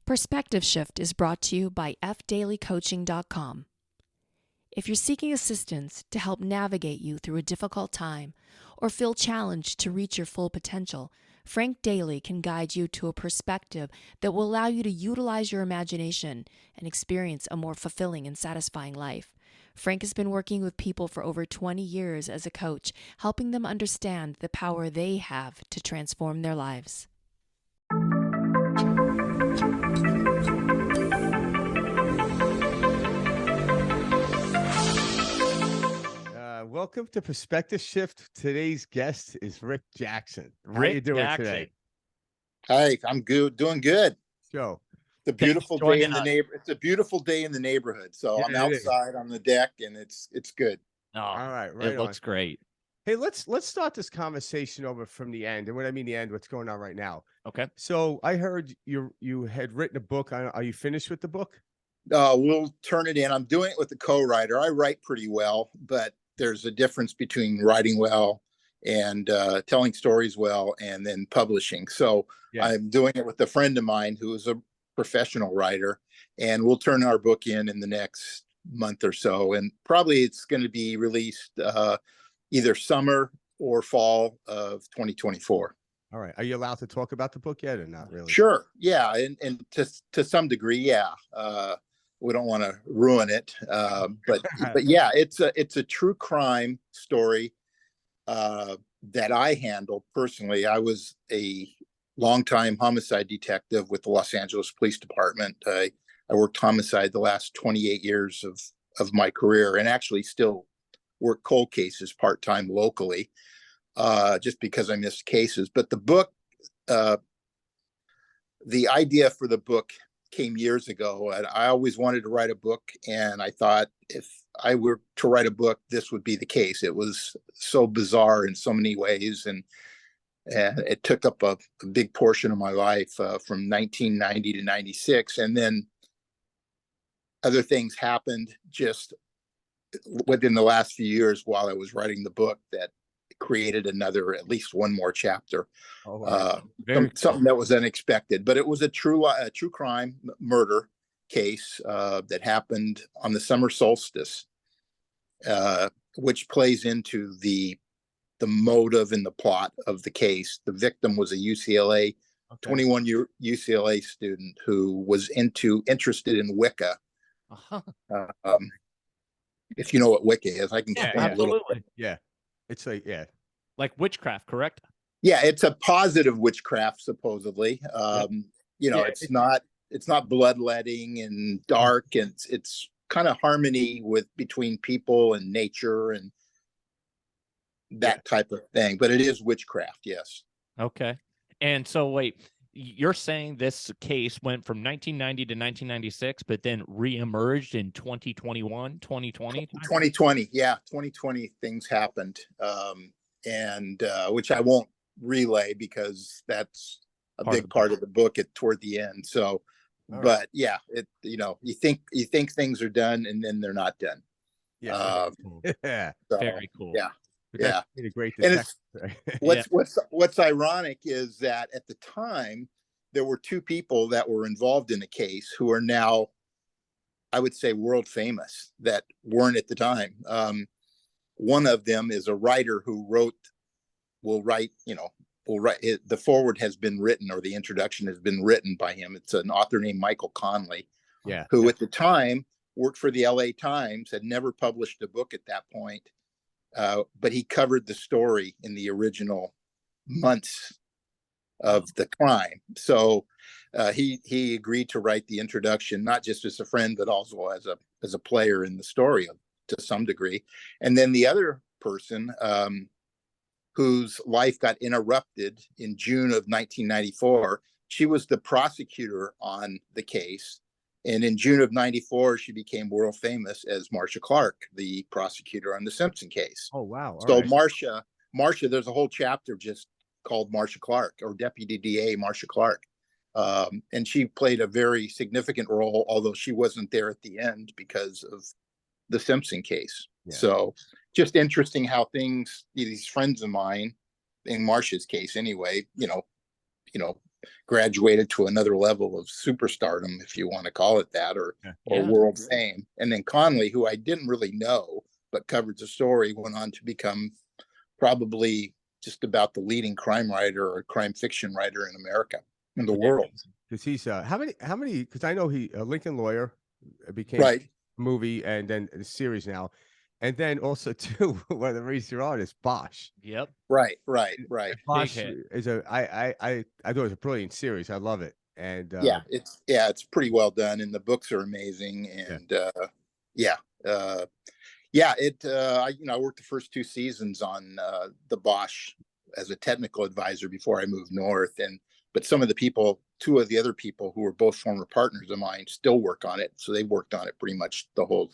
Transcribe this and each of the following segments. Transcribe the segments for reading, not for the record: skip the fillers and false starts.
Perspective Shift is brought to you by fdailycoaching.com. If you're seeking assistance to help navigate you through a difficult time or feel challenged to reach your full potential, Frank Daly can guide you to a perspective that will allow you to utilize your imagination and experience a more fulfilling and satisfying life. Frank has been working with people for over 20 years as a coach, helping them understand the power they have to transform their lives. Welcome to Perspective Shift. Today's guest is Rick Jackson. How Rick you doing Jackson. today? Hi, I'm good, doing good. Joe. It's a beautiful day in the us. neighbor. It's a beautiful day in the neighborhood. So Yeah, I'm outside on the deck, and it's good. Oh, All right, it looks great. Hey, let's start this conversation over from the end. And when I mean the end, what's going on right now? Okay. So I heard you had written a book. Are you finished with the book? We'll turn it in. I'm doing it with the co-writer. I write pretty well, but there's a difference between writing well and telling stories well and then publishing. So Yeah. I'm doing it with a friend of mine who is a professional writer, and we'll turn our book in the next month or so. And probably it's going to be released either summer or fall of 2024. All right. Are you allowed to talk about the book yet or not really? Sure. Yeah. And to some degree, yeah. We don't want to ruin it. But yeah, it's a true crime story that I handled personally. I was a longtime homicide detective with the Los Angeles Police Department. I worked homicide the last 28 years of my career, and actually still work cold cases part-time locally, just because I missed cases. But the book, the idea for the book came years ago. And I always wanted to write a book, and I thought if I were to write a book, this would be the case. It was so bizarre in so many ways, and it took up a big portion of my life from 1990 to 96. And then other things happened just within the last few years while I was writing the book that created at least one more chapter. Oh, wow. Something that was unexpected, but it was a true crime murder case that happened on the summer solstice, which plays into the motive and the plot of the case. The victim was a 21-year UCLA student who was interested in Wicca. Uh-huh. If you know what Wicca is, I can explain a little bit. Yeah. It's like witchcraft, correct? Yeah, it's a positive witchcraft, supposedly. It's not bloodletting and dark, and it's kind of harmony between people and nature and that type of thing. But it is witchcraft, yes. Okay. And so wait, you're saying this case went from 1990 to 1996, but then reemerged in 2021, 2020? 2020, yeah. 2020 things happened. And which I won't relay because that's a big part of the book toward the end. So, but yeah, you think things are done and then they're not done. Yeah. Very cool. Yeah. Yeah. A great and what's ironic is that at the time there were two people that were involved in the case who are now, I would say, world famous that weren't at the time. One of them is a writer who will write. The foreword has been written, or the introduction has been written by him. It's an author named Michael Conley, who at the time worked for the LA Times, had never published a book at that point. But he covered the story in the original months of the crime. So he agreed to write the introduction, not just as a friend, but also as a player in the story to some degree. And then the other person whose life got interrupted in June of 1994, she was the prosecutor on the case. And in June of 94, she became world famous as Marcia Clark, the prosecutor on the Simpson case. Oh, wow. So Marcia, there's a whole chapter just called Marcia Clark, or Deputy DA Marcia Clark. And she played a very significant role, although she wasn't there at the end because of the Simpson case. Yeah. So just interesting how these friends of mine, in Marcia's case anyway, graduated to another level of superstardom, if you want to call it that, or world fame. And then Conley, who I didn't really know, but covered the story, went on to become probably just about the leading crime writer or crime fiction writer in America, in the world. Because he's how many? Because I know he Lincoln Lawyer became Right. a movie and then a series now, and then also too one of the reasons you're on is Bosch. Yep. Right. Bosch is I thought it was a brilliant series. I love it. And it's pretty well done, and the books are amazing. And I worked the first 2 seasons on the Bosch as a technical advisor before I moved north. But some of the people, 2 of the other people who were both former partners of mine, still work on it. So they worked on it pretty much the whole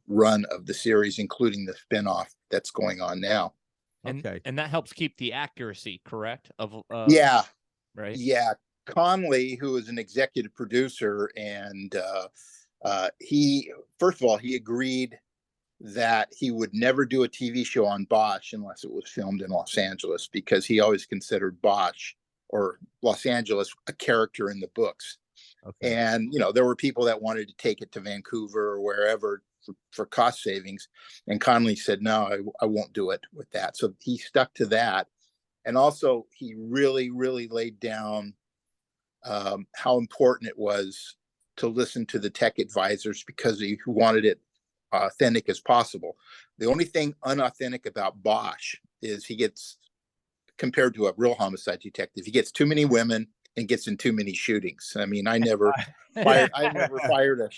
run of the series, including the spinoff that's going on now. And that helps keep the accuracy, correct? Right. Yeah. Conley, who is an executive producer, and he agreed that he would never do a TV show on Bosch unless it was filmed in Los Angeles, because he always considered Bosch or Los Angeles a character in the books. Okay. And, there were people that wanted to take it to Vancouver or wherever for cost savings. And Conley said, no, I won't do it with that. So he stuck to that. And also he really, really laid down how important it was to listen to the tech advisors, because he wanted it authentic as possible. The only thing unauthentic about Bosch is he gets, compared to a real homicide detective, he gets too many women and gets in too many shootings. I mean, I never fired a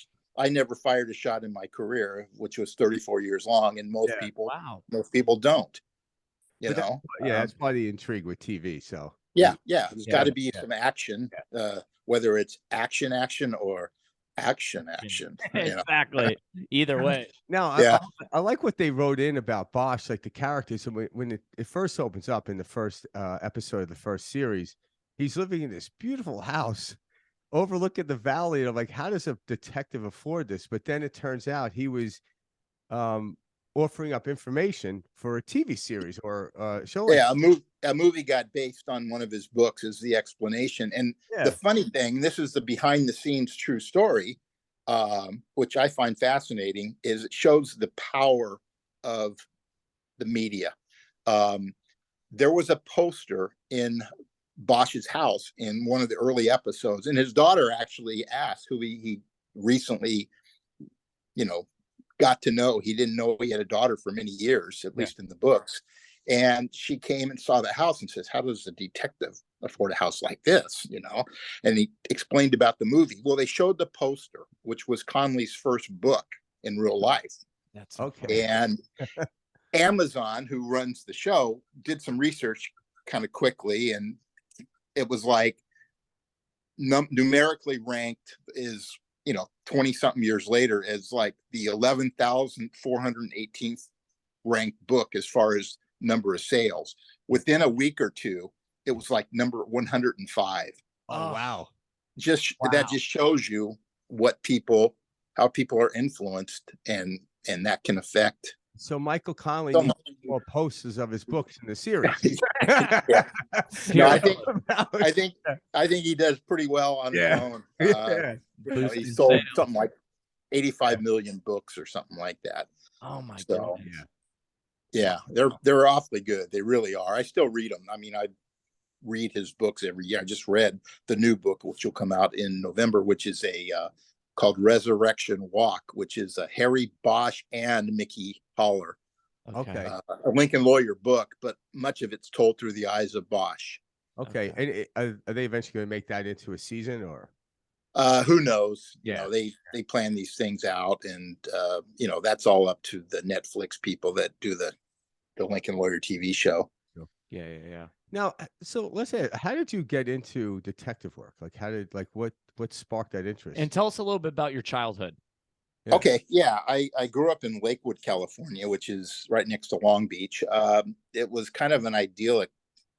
shot in my career, which was 34 years long, and most people don't. That's part of the intrigue with TV. So there's got to be some action, whether it's action or action. Exactly. Either way. Now, I like what they wrote in about Bosch, like the characters. And when it first opens up in the first episode of the first series, he's living in this beautiful house overlooking the valley. And I'm like, how does a detective afford this? But then it turns out he was offering up information for a TV series or show. Yeah, a movie got based on one of his books, is the explanation. And the funny thing, this is the behind the scenes true story, which I find fascinating, is it shows the power of the media. There was a poster in Bosch's house in one of the early episodes, and his daughter actually asked, who he recently, got to know. He didn't know he had a daughter for many years, at least in the books. And she came and saw the house and says, how does a detective afford a house like this? And he explained about the movie. Well, they showed the poster, which was Conley's first book in real life. That's okay. And Amazon, who runs the show, did some research kind of quickly. And it was like numerically ranked is, 20 something years later, as like the 11,418th ranked book as far as number of sales. Within a week or two, it was like number 105. Oh, wow. That just shows you how people are influenced, and that can affect. So Michael Conley needs more posters of his books in the series. No, I think he does pretty well on his own. He sold something like 85 million books or something like that. Oh my God. Yeah, they're awfully good. They really are. I still read them. I mean, I read his books every year. I just read the new book, which will come out in November, which is called Resurrection Walk, which is a Harry Bosch and Mickey Haller, a Lincoln Lawyer book, but much of it's told through the eyes of Bosch. Okay. And are they eventually going to make that into a season, or? Who knows? They plan these things out, and that's all up to the Netflix people that do the Lincoln Lawyer TV show. Yeah. Now, so let's say, how did you get into detective work? Like, what sparked that interest? And tell us a little bit about your childhood. Okay. Yeah. I grew up in Lakewood, California, which is right next to Long Beach. It was kind of an idyllic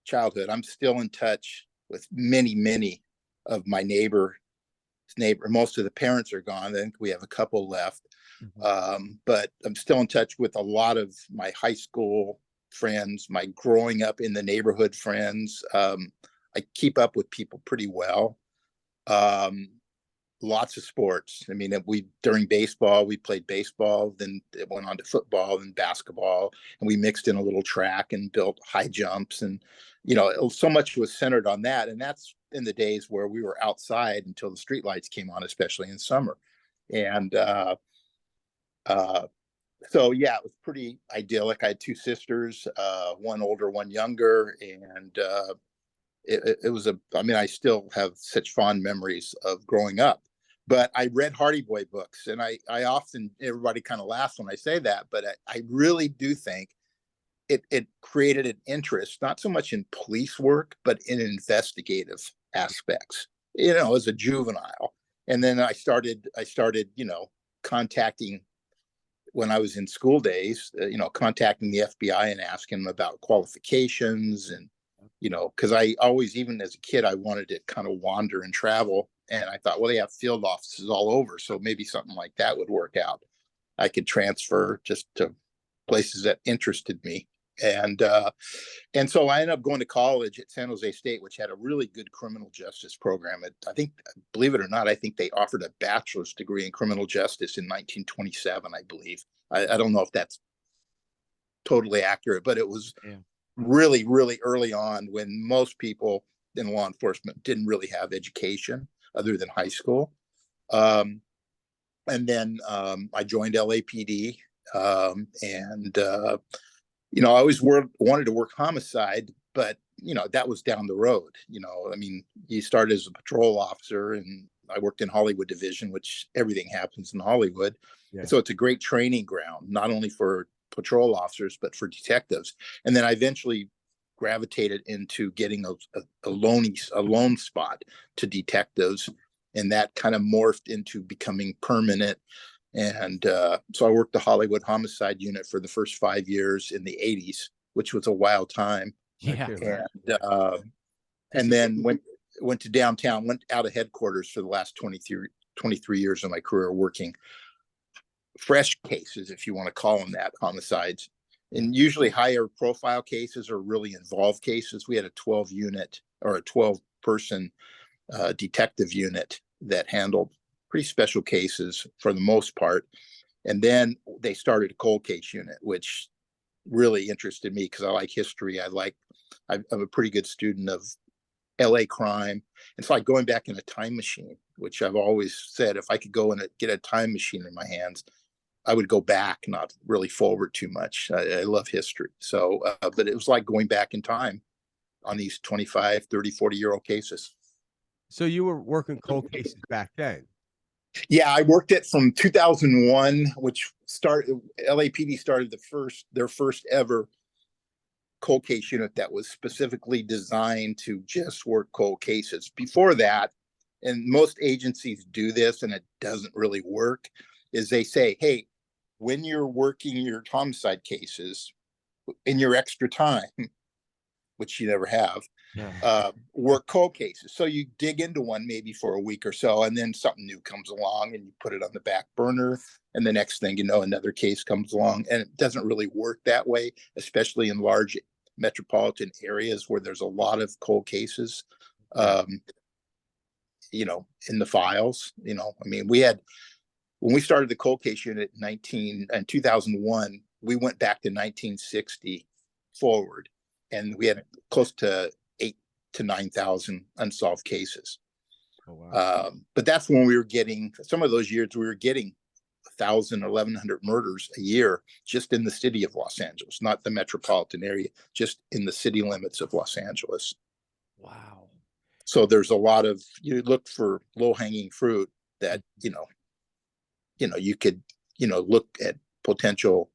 childhood. I'm still in touch with many of my neighbor. Most of the parents are gone. I think we have a couple left. But I'm still in touch with a lot of my high school friends, my growing up in the neighborhood friends. I keep up with people pretty well. Lots of sports. I mean, during baseball, we played baseball, then it went on to football and basketball, and we mixed in a little track and built high jumps. And, so much was centered on that. And that's in the days where we were outside until the street lights came on, especially in summer. And so, yeah, it was pretty idyllic. I had two sisters, one older, one younger. And it was I still have such fond memories of growing up. But I read Hardy Boy books, and I often, everybody kind of laughs when I say that, but I really do think it created an interest, not so much in police work, but in investigative aspects, as a juvenile. And then I started, contacting, when I was in school days, contacting the FBI and asking them about qualifications. And, because I always, even as a kid, I wanted to kind of wander and travel. And I thought, well, they have field offices all over, so maybe something like that would work out. I could transfer just to places that interested me. And so I ended up going to college at San Jose State, which had a really good criminal justice program. I think, believe it or not, I think they offered a bachelor's degree in criminal justice in 1927, I believe. I don't know if that's totally accurate, but it was really, really early on, when most people in law enforcement didn't really have education other than high school. And then I joined LAPD, and I always wanted to work homicide, but that was down the road. You start as a patrol officer, and I worked in Hollywood division, which everything happens in Hollywood. Yeah. So it's a great training ground, not only for patrol officers, but for detectives. And then I eventually gravitated into getting a loan spot to detectives, and that kind of morphed into becoming permanent. And so I worked the Hollywood Homicide Unit for the first 5 years in the 80s, which was a wild time. Yeah. And then went to downtown, went out of headquarters for the last 23 years of my career, working fresh cases, if you want to call them that, homicides. And usually higher profile cases or really involved cases. We had a 12-person detective unit that handled pretty special cases for the most part. And then they started a cold case unit, which really interested me because I like history. I'm a pretty good student of LA crime. It's like going back in a time machine, which I've always said, if I could go and get a time machine in my hands, I would go back, not really forward too much. I love history. So, but it was like going back in time on these 25, 30, 40-year-old cases. So you were working cold cases back then? Yeah, I worked it from 2001, which LAPD started their first ever cold case unit that was specifically designed to just work cold cases. Before that, and most agencies do this and it doesn't really work, is they say, hey, when you're working your homicide cases in your extra time, which you never have, work cold cases. So you dig into one maybe for a week or so, and then something new comes along and you put it on the back burner. And the next thing you know, another case comes along. And it doesn't really work that way, especially in large metropolitan areas where there's a lot of cold cases, in the files. When we started the cold case unit in 2001, we went back to 1960 forward, and we had close to 8,000 to 9,000 unsolved cases. Oh, wow. But that's when we were getting, some of those years we were getting 1,000, 1,100 murders a year just in the city of Los Angeles, not the metropolitan area, just in the city limits of Los Angeles. Wow. So there's a lot of, you look for low-hanging fruit that, you could, look at potential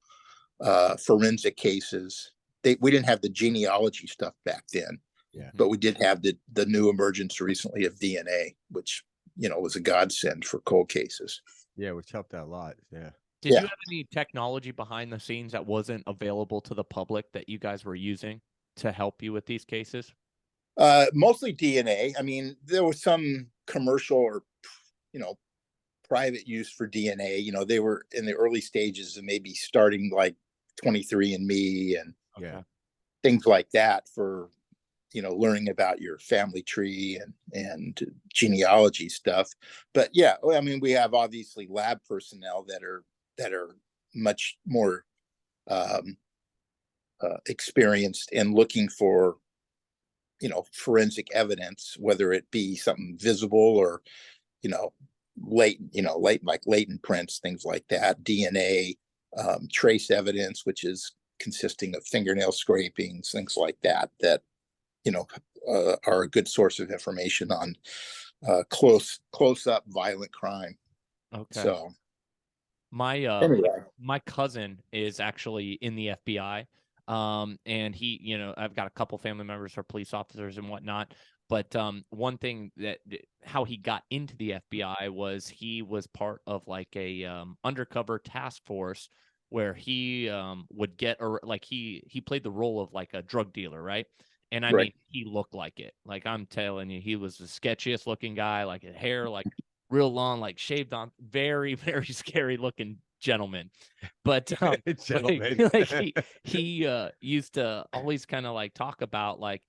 forensic cases. We didn't have the genealogy stuff back then, but we did have the new emergence recently of DNA, which, was a godsend for cold cases. Yeah, which helped out a lot. Yeah. Did you have any technology behind the scenes that wasn't available to the public that you guys were using to help you with these cases? Mostly DNA. I mean, there was some commercial or, private use for DNA. They were in the early stages of maybe starting like 23andMe and things like that for, learning about your family tree and genealogy stuff. But yeah, I mean, we have obviously lab personnel that are much more experienced in looking for, forensic evidence, whether it be something visible or, latent prints, things like that, DNA, trace evidence, which is consisting of fingernail scrapings, things like that, are a good source of information on close up violent crime. Okay. So my anyway, my cousin is actually in the FBI. And he, I've got a couple family members who are police officers and whatnot. But one thing how he got into the FBI was he was part of like a undercover task force where he would get, or like he played the role of like a drug dealer, right? And I Right. mean, he looked like it. Like I'm telling you, he was the sketchiest looking guy, like his hair, like real long, like shaved on, very, very scary looking gentleman. But Gentleman. he used to always kind of like talk about like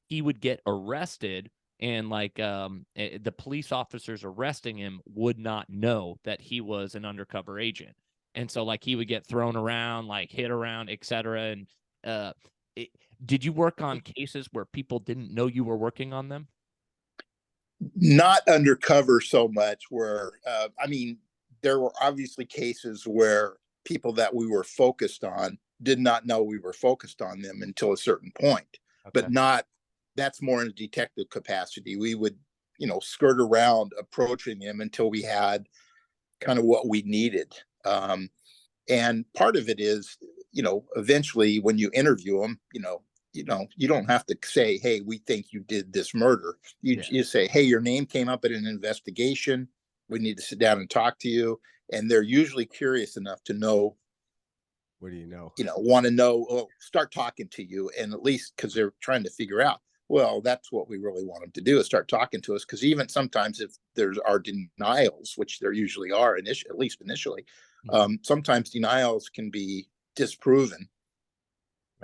he would get arrested and like the police officers arresting him would not know that he was an undercover agent. And so like he would get thrown around, like hit around, etc. And did you work on cases where people didn't know you were working on them? Not undercover so much, where I mean, there were obviously cases where people that we were focused on did not know we were focused on them until a certain point. Okay. But that's more in a detective capacity. We would, skirt around approaching them until we had kind of what we needed. And part of it is, eventually when you interview them, you don't have to say, hey, we think you did this murder. You say, hey, your name came up in an investigation. We need to sit down and talk to you. And they're usually curious enough to know. What do you know? Want to know, start talking to you. And at least because they're trying to figure out, well, that's what we really want them to do, is start talking to us. Because even sometimes if there are denials, which there usually are, at least initially, sometimes denials can be disproven.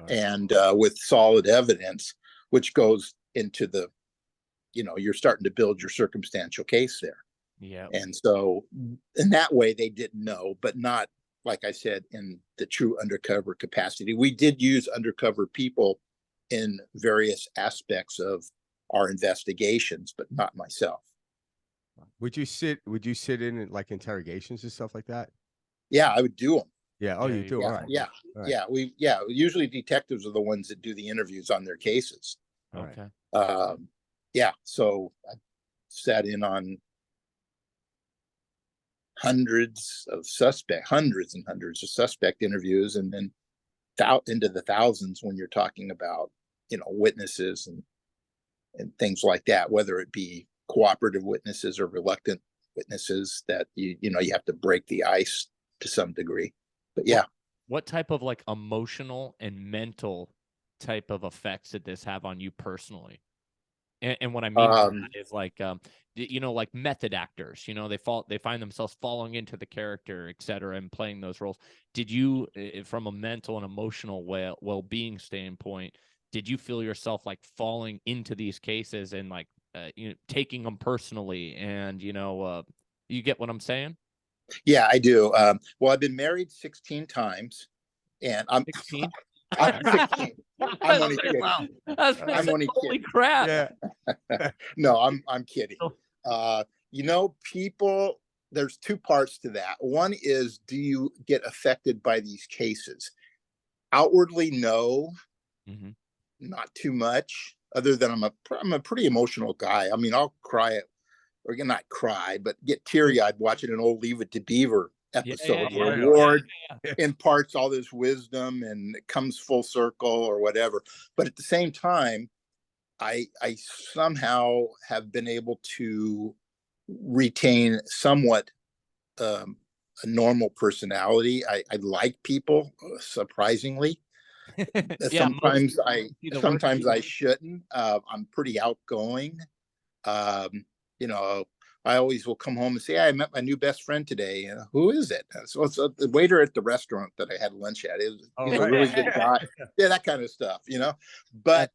And with solid evidence, which goes into the, you're starting to build your circumstantial case there. Yeah. And so in that way, they didn't know, but not, like I said, in the true undercover capacity. We did use undercover people in various aspects of our investigations, but not myself. Would you sit in like interrogations and stuff like that? Yeah, I would do them. Yeah. Oh, you do. Yeah, All right. yeah, All right. Usually detectives are the ones that do the interviews on their cases. Okay. Yeah, so I sat in on hundreds and hundreds of suspect interviews, and then into the thousands when you're talking about, witnesses and things like that, whether it be cooperative witnesses or reluctant witnesses that you have to break the ice to some degree. But yeah. What type of like emotional and mental type of effects did this have on you personally? And what I mean by that is like, like method actors, they find themselves falling into the character, et cetera, and playing those roles. Did you, from a mental and emotional well-being standpoint, did you feel yourself like falling into these cases and like, taking them personally? And, you get what I'm saying? Yeah, I do. Well, I've been married 16 times, and I'm 16. I'm 16. I'm only kidding. Wow. I'm only Holy kidding. crap. Yeah. No, I'm kidding. People, there's two parts to that. One is, do you get affected by these cases? Outwardly, no, not too much. Other than I'm a pretty emotional guy. I mean, I'll cry or not cry, but get teary-eyed watching an old Leave It to Beaver episode where Ward imparts all this wisdom and it comes full circle or whatever. But at the same time, I somehow have been able to retain somewhat a normal personality. I like people, surprisingly. Sometimes I shouldn't. I'm pretty outgoing. I always will come home and say, I met my new best friend today. Who is it? So it's the waiter at the restaurant that I had lunch at. He's a really good guy. Yeah, that kind of stuff, But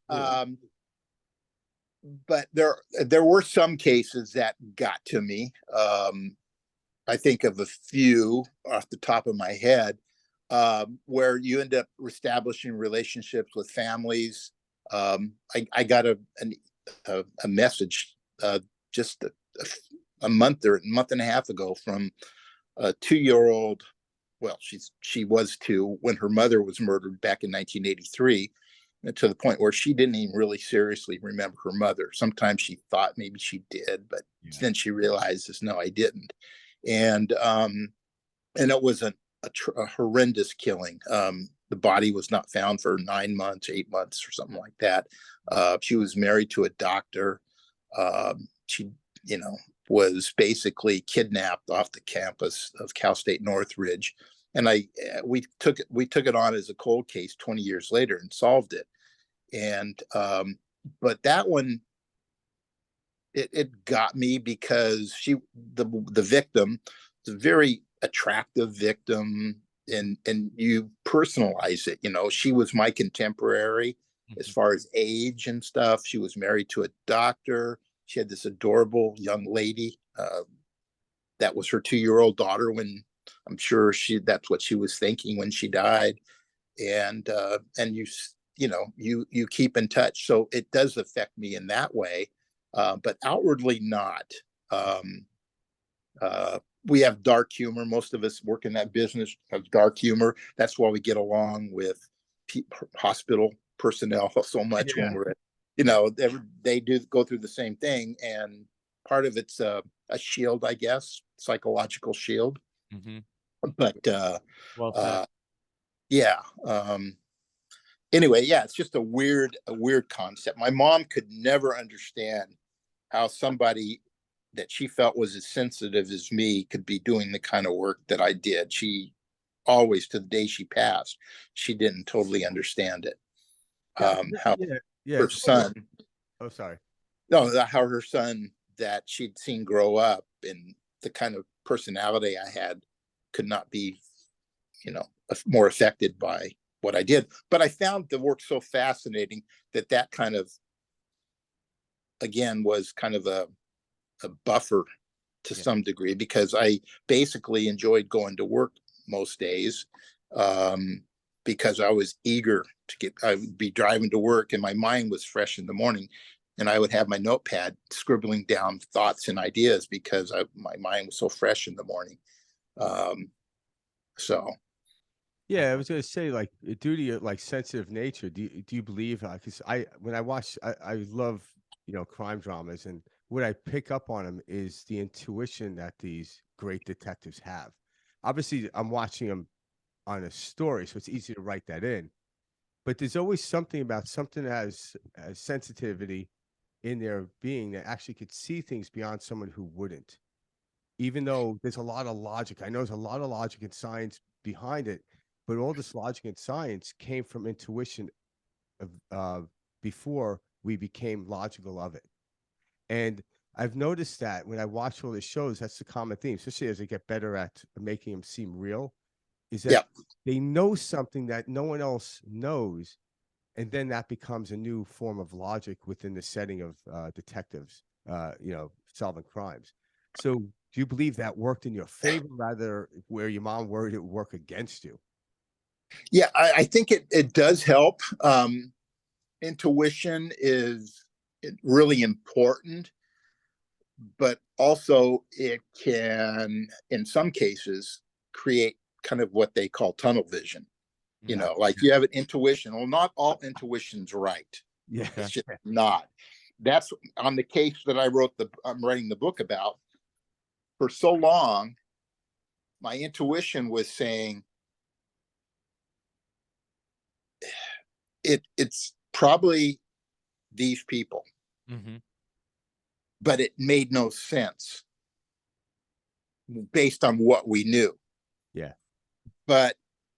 but there were some cases that got to me. I think of a few off the top of my head, where you end up establishing relationships with families. I got a message just a month or a month and a half ago from a 2-year-old. Well, she was 2 when her mother was murdered back in 1983, to the point where she didn't even really seriously remember her mother. Sometimes she thought maybe she did, but then she realizes, no, I didn't. And it was a horrendous killing. The body was not found for 9 months, 8 months, or something like that. She was married to a doctor. She, was basically kidnapped off the campus of Cal State Northridge, and we took it on as a cold case 20 years later and solved it. And but that one, it got me because the victim, is a very attractive victim, and you personalize it. She was my contemporary as far as age and stuff. She was married to a doctor. She had this adorable young lady that was her 2-year-old daughter, when I'm sure that's what she was thinking when she died. And you keep in touch. So it does affect me in that way, but outwardly not. We have dark humor. Most of us work in that business have dark humor. That's why we get along with hospital personnel so much. When we're they do go through the same thing, and part of it's a shield, I guess, psychological shield. But anyway, it's just a weird concept. My mom could never understand how somebody that she felt was as sensitive as me could be doing the kind of work that I did. She always, to the day she passed, she didn't totally understand it. Her son. Oh, sorry. No, how her son that she'd seen grow up and the kind of personality I had could not be, more affected by what I did. But I found the work so fascinating that kind of, again, was kind of a buffer to some degree, because I basically enjoyed going to work most days, because I was eager to I would be driving to work and my mind was fresh in the morning, and I would have my notepad scribbling down thoughts and ideas because my mind was so fresh in the morning. Yeah, I was going to say, like, due to your sensitive nature, do you believe? Because when I watch, I love crime dramas, and what I pick up on them is the intuition that these great detectives have. Obviously, I'm watching them on a story, so it's easy to write that in. But there's always something about something that has sensitivity in their being that actually could see things beyond someone who wouldn't. Even though there's a lot of logic, I know there's a lot of logic and science behind it, but all this logic and science came from intuition before we became logical of it. And I've noticed that when I watch all the shows, that's the common theme, especially as they get better at making them seem real, is that they know something that no one else knows. And then that becomes a new form of logic within the setting of detectives, solving crimes. So do you believe that worked in your favor, rather where your mom worried it would work against you? Yeah, I think it does help. Intuition is really important, but also it can, in some cases, create kind of what they call tunnel vision. Like you have an intuition. Well, not all intuition's right. Yeah, it's just not. That's on the case that I'm writing the book about. For so long, my intuition was saying it's probably these people, but it made no sense based on what we knew. Yeah.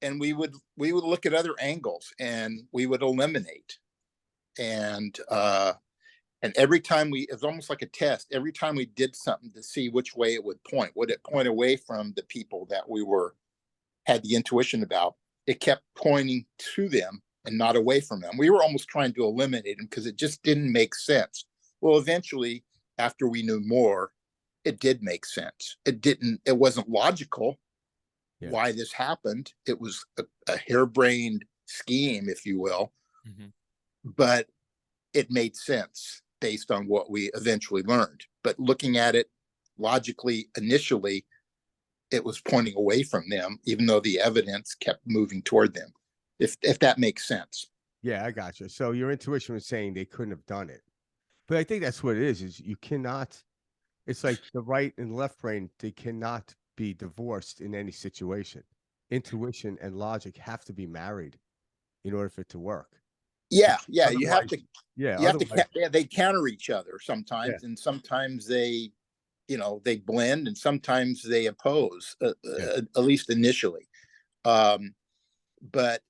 And we would look at other angles and we would eliminate. And every time it was almost like a test. Every time we did something to see which way it would it point away from the people that we had the intuition about? It kept pointing to them and not away from them. We were almost trying to eliminate them because it just didn't make sense. Well, eventually, after we knew more, it did make sense. It wasn't logical why this happened. It was a harebrained scheme, if you will, but it made sense based on what we eventually learned. But looking at it logically, initially, it was pointing away from them, even though the evidence kept moving toward them, if that makes sense. Yeah, I got you. So your intuition was saying they couldn't have done it. But I think that's what it is you cannot, it's like the right and left brain, they cannot be divorced in any situation. Intuition and logic have to be married in order for it to work. Yeah, they counter each other sometimes, and sometimes they, they blend, and sometimes they oppose, at least initially. But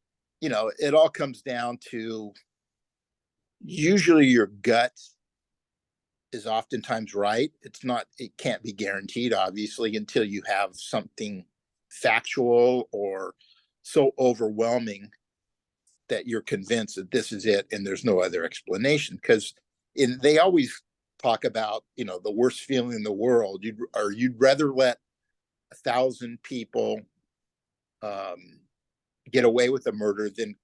it all comes down to, usually your gut is oftentimes right. It can't be guaranteed, obviously, until you have something factual or so overwhelming that you're convinced that this is it and there's no other explanation. Because they always talk about, the worst feeling in the world. You'd rather let 1,000 people get away with a murder than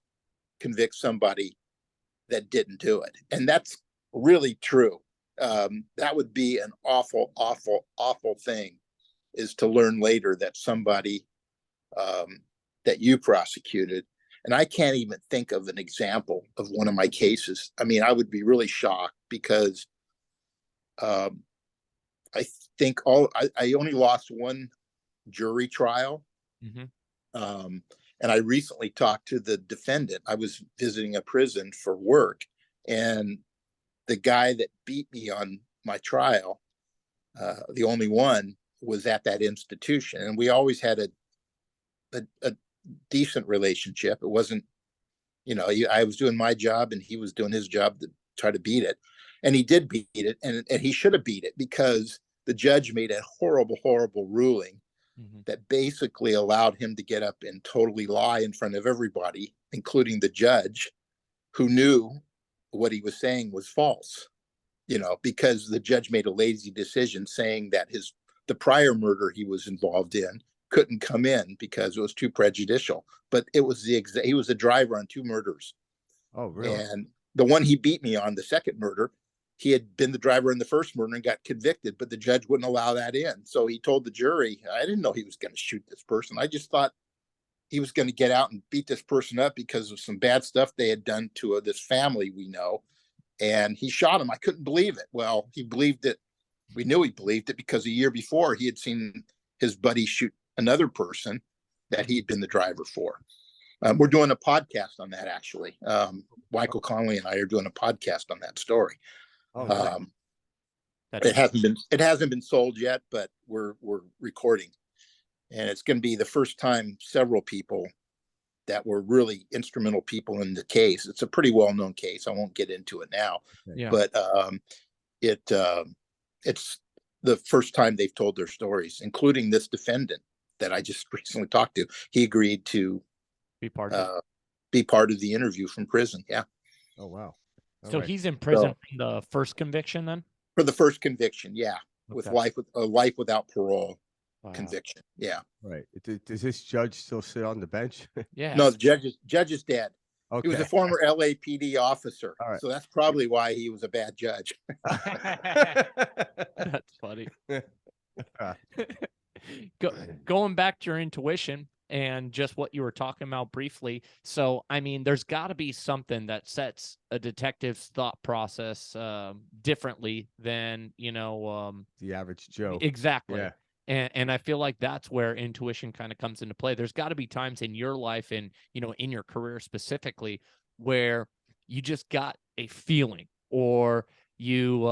convict somebody that didn't do it. And that's really true. That would be an awful, awful, awful thing, is to learn later that somebody that you prosecuted. And I can't even think of an example of one of my cases. I mean, I would be really shocked, because I think I only lost one jury trial. And I recently talked to the defendant. I was visiting a prison for work, and the guy that beat me on my trial, the only one, was at that institution. And we always had a decent relationship. It wasn't, I was doing my job and he was doing his job to try to beat it. And he did beat it, and he should have beat it, because the judge made a horrible, horrible ruling that basically allowed him to get up and totally lie in front of everybody, including the judge, who knew what he was saying was false, because the judge made a lazy decision saying that the prior murder he was involved in couldn't come in because it was too prejudicial. But it was he was the driver on 2 murders. Oh, really? And the one he beat me on, the second murder, he had been the driver in the first murder and got convicted, but the judge wouldn't allow that in. So he told the jury, I didn't know he was going to shoot this person. I just thought he was going to get out and beat this person up because of some bad stuff they had done to this family we know. And he shot him. I couldn't believe it. Well, he believed it. We knew he believed it because a year before he had seen his buddy shoot another person that he'd been the driver for. We're doing a podcast on that, actually. Michael Conley and I are doing a podcast on that story. It hasn't been sold yet, but we're recording, and it's going to be the first time several people that were really instrumental people in the case. It's a pretty well-known case. I won't get into it now, but it's the first time they've told their stories, including this defendant that I just recently talked to. He agreed to be part of the interview from prison. Yeah. Oh, wow. So he's in prison for the first conviction, then? For the first conviction, yeah. Okay. With life without parole conviction. Yeah. Right. Does this judge still sit on the bench? Yeah. No, the judge is dead. Okay. He was a former LAPD officer. Right. So that's probably why he was a bad judge. That's funny. Going back to your intuition and just what you were talking about briefly. So, I mean, there's got to be something that sets a detective's thought process differently than, the average Joe. Exactly. Yeah. And I feel like that's where intuition kind of comes into play. There's got to be times in your life and, in your career specifically, where you just got a feeling, or you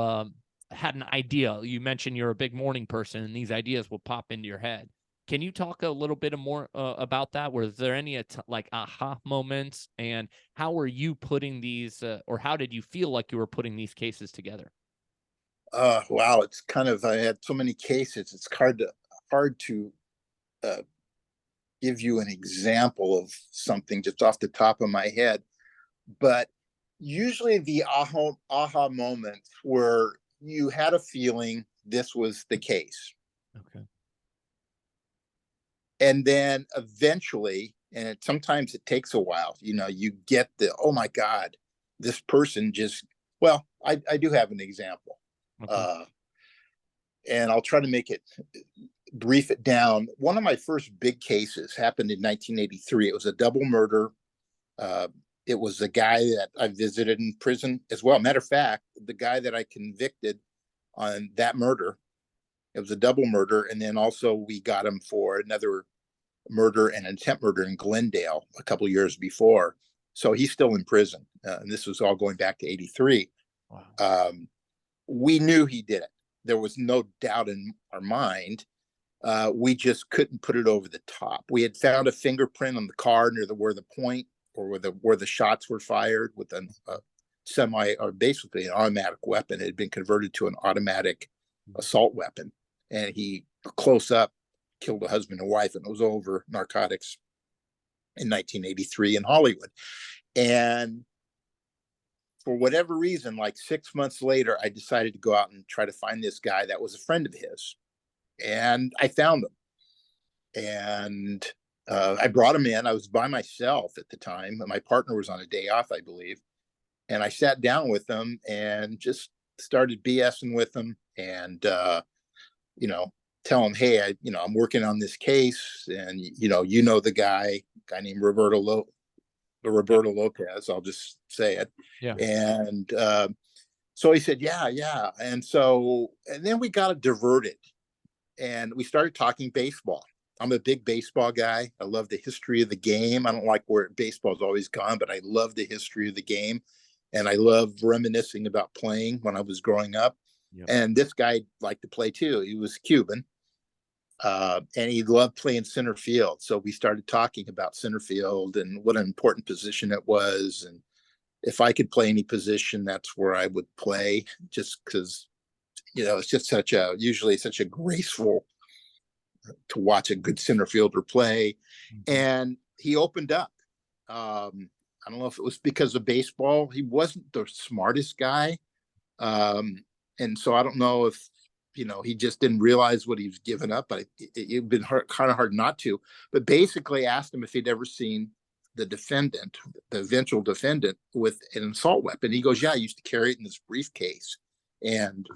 had an idea. You mentioned you're a big morning person, and these ideas will pop into your head. Can you talk a little bit more about that? Was there any like aha moments, and how were you putting these, or how did you feel like you were putting these cases together? Wow, it's kind of, I had so many cases. It's hard to give you an example of something just off the top of my head. But usually the aha moments where you had a feeling this was the case. Okay. And then eventually, and sometimes it takes a while, you get oh my God, this person just, well, I do have an example. Okay. And I'll try to brief it down. One of my first big cases happened in 1983. It was a double murder. It was a guy that I visited in prison as well. Matter of fact, the guy that I convicted on that murder, it was a double murder. And then also we got him for another murder and attempt murder in Glendale a couple of years before. So he's still in prison. And this was all going back to 83. Wow. We knew he did it. There was no doubt in our mind. We just couldn't put it over the top. We had found a fingerprint on the car near where the point or where the shots were fired with a or basically an automatic weapon. It had been converted to an automatic assault weapon. And he close up killed a husband and wife, and it was over narcotics in 1983 in Hollywood. And for whatever reason, like 6 months later, I decided to go out and try to find this guy that was a friend of his. And I found him. And I brought him in. I was by myself at the time. My partner was on a day off, I believe. And I sat down with him and just started BSing with him and, tell him, hey, I'm working on this case. And, the guy named Roberto Lopez, I'll just say it. Yeah. And so he said, yeah. And then we got diverted and we started talking baseball. I'm a big baseball guy. I love the history of the game. I don't like where baseball's always gone, but I love the history of the game. And I love reminiscing about playing when I was growing up. Yep. And this guy liked to play too. He was Cuban. And he loved playing center field. So we started talking about center field and what an important position it was. And if I could play any position, that's where I would play, just because, it's just usually such a graceful to watch a good center fielder play. Mm-hmm. And he opened up. I don't know if it was because of baseball. He wasn't the smartest guy. And so I don't know if, he just didn't realize what he was giving up, but it'd been kind of hard not to. But basically asked him if he'd ever seen the eventual defendant, with an assault weapon. He goes, yeah, I used to carry it in this briefcase. And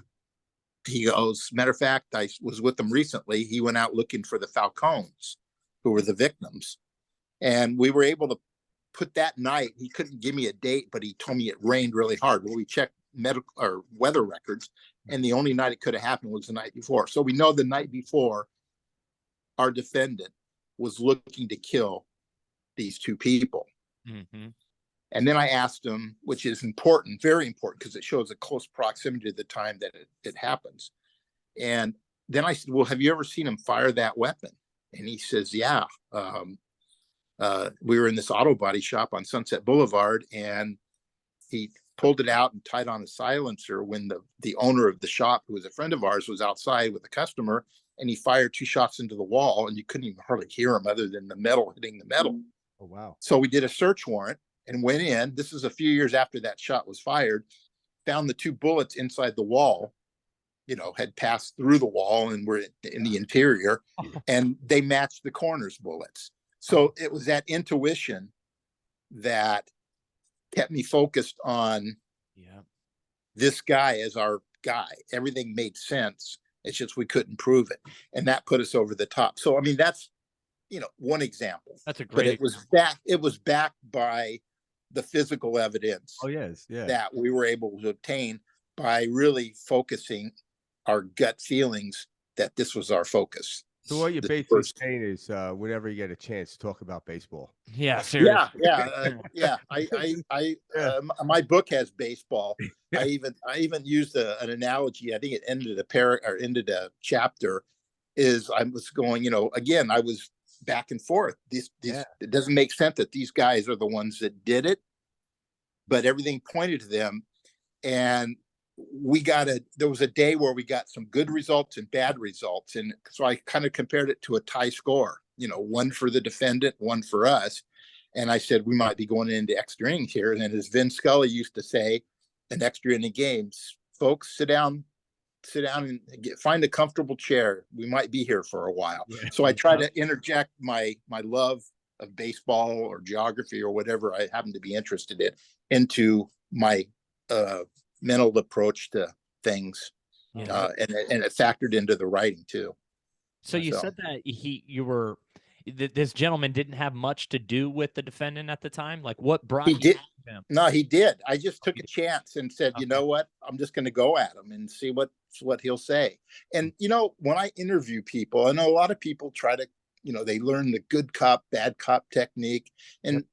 he goes, matter of fact, I was with him recently. He went out looking for the Falcones, who were the victims. And we were able to put that night. He couldn't give me a date, but he told me it rained really hard. Well, we checked medical or weather records, and the only night it could have happened was the night before. So we know the night before our defendant was looking to kill these two people. Mm-hmm. And then I asked him, which is important, very important, because it shows a close proximity to the time that it happens. And then I said, well, have you ever seen him fire that weapon? And he says, yeah. We were in this auto body shop on Sunset Boulevard, and he pulled it out and tied on a silencer when the owner of the shop, who was a friend of ours, was outside with a customer, and he fired 2 shots into the wall, and you couldn't even hardly hear him other than the metal hitting the metal. Oh, wow. So we did a search warrant and went in. This is a few years after that shot was fired, found the 2 bullets inside the wall, had passed through the wall and were in the interior, and they matched the coroner's bullets. So it was that intuition that kept me focused on this guy as our guy. Everything made sense. It's just we couldn't prove it. And that put us over the top. So, I mean, that's, one example. That's a great But it was backed by the physical evidence. Oh, yes. Yeah. That we were able to obtain by really focusing our gut feelings that this was our focus. So what you're basically saying is, whenever you get a chance, talk about baseball. Yeah, seriously. Yeah. My book has baseball. I even used an analogy. I think it ended a chapter. I was going, again, I was back and forth. It doesn't make sense that these guys are the ones that did it, but everything pointed to them. And there was a day where we got some good results and bad results. And so I kind of compared it to a tie score, 1 for the defendant, 1 for us. And I said, we might be going into extra innings here. And as Vin Scully used to say, an extra inning games, folks, sit down and find a comfortable chair. We might be here for a while. Yeah. So I try to interject my love of baseball or geography or whatever I happen to be interested in into my mental approach to things. Yeah. And it factored into the writing too. So you said that this gentleman didn't have much to do with the defendant at the time. Like, what brought him? No, he did. I just took a chance and said, you know what? I'm just going to go at him and see what he'll say. And, when I interview people, I know a lot of people try to, they learn the good cop, bad cop technique. And,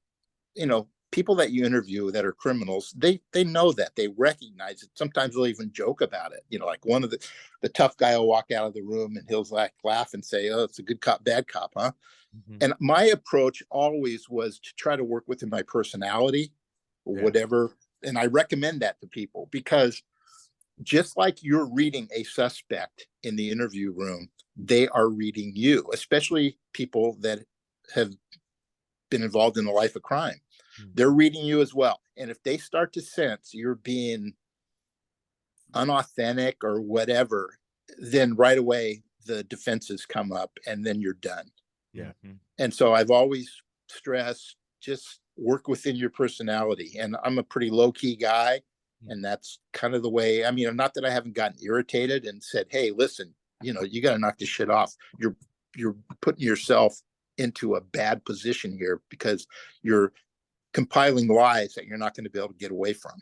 people that you interview that are criminals, they know that, they recognize it. Sometimes they'll even joke about it. Like one of the tough guy will walk out of the room and he'll laugh and say, oh, it's a good cop, bad cop, huh? Mm-hmm. And my approach always was to try to work within my personality or whatever. And I recommend that to people because just like you're reading a suspect in the interview room, they are reading you, especially people that have been involved in the life of crime. They're reading you as well. And if they start to sense you're being unauthentic or whatever, then right away the defenses come up and then you're done. Yeah. And so I've always stressed, just work within your personality. And I'm a pretty low key guy. And that's kind of the way, not that I haven't gotten irritated and said, hey, listen, you got to knock this shit off. You're putting yourself into a bad position here because you're compiling lies that you're not going to be able to get away from.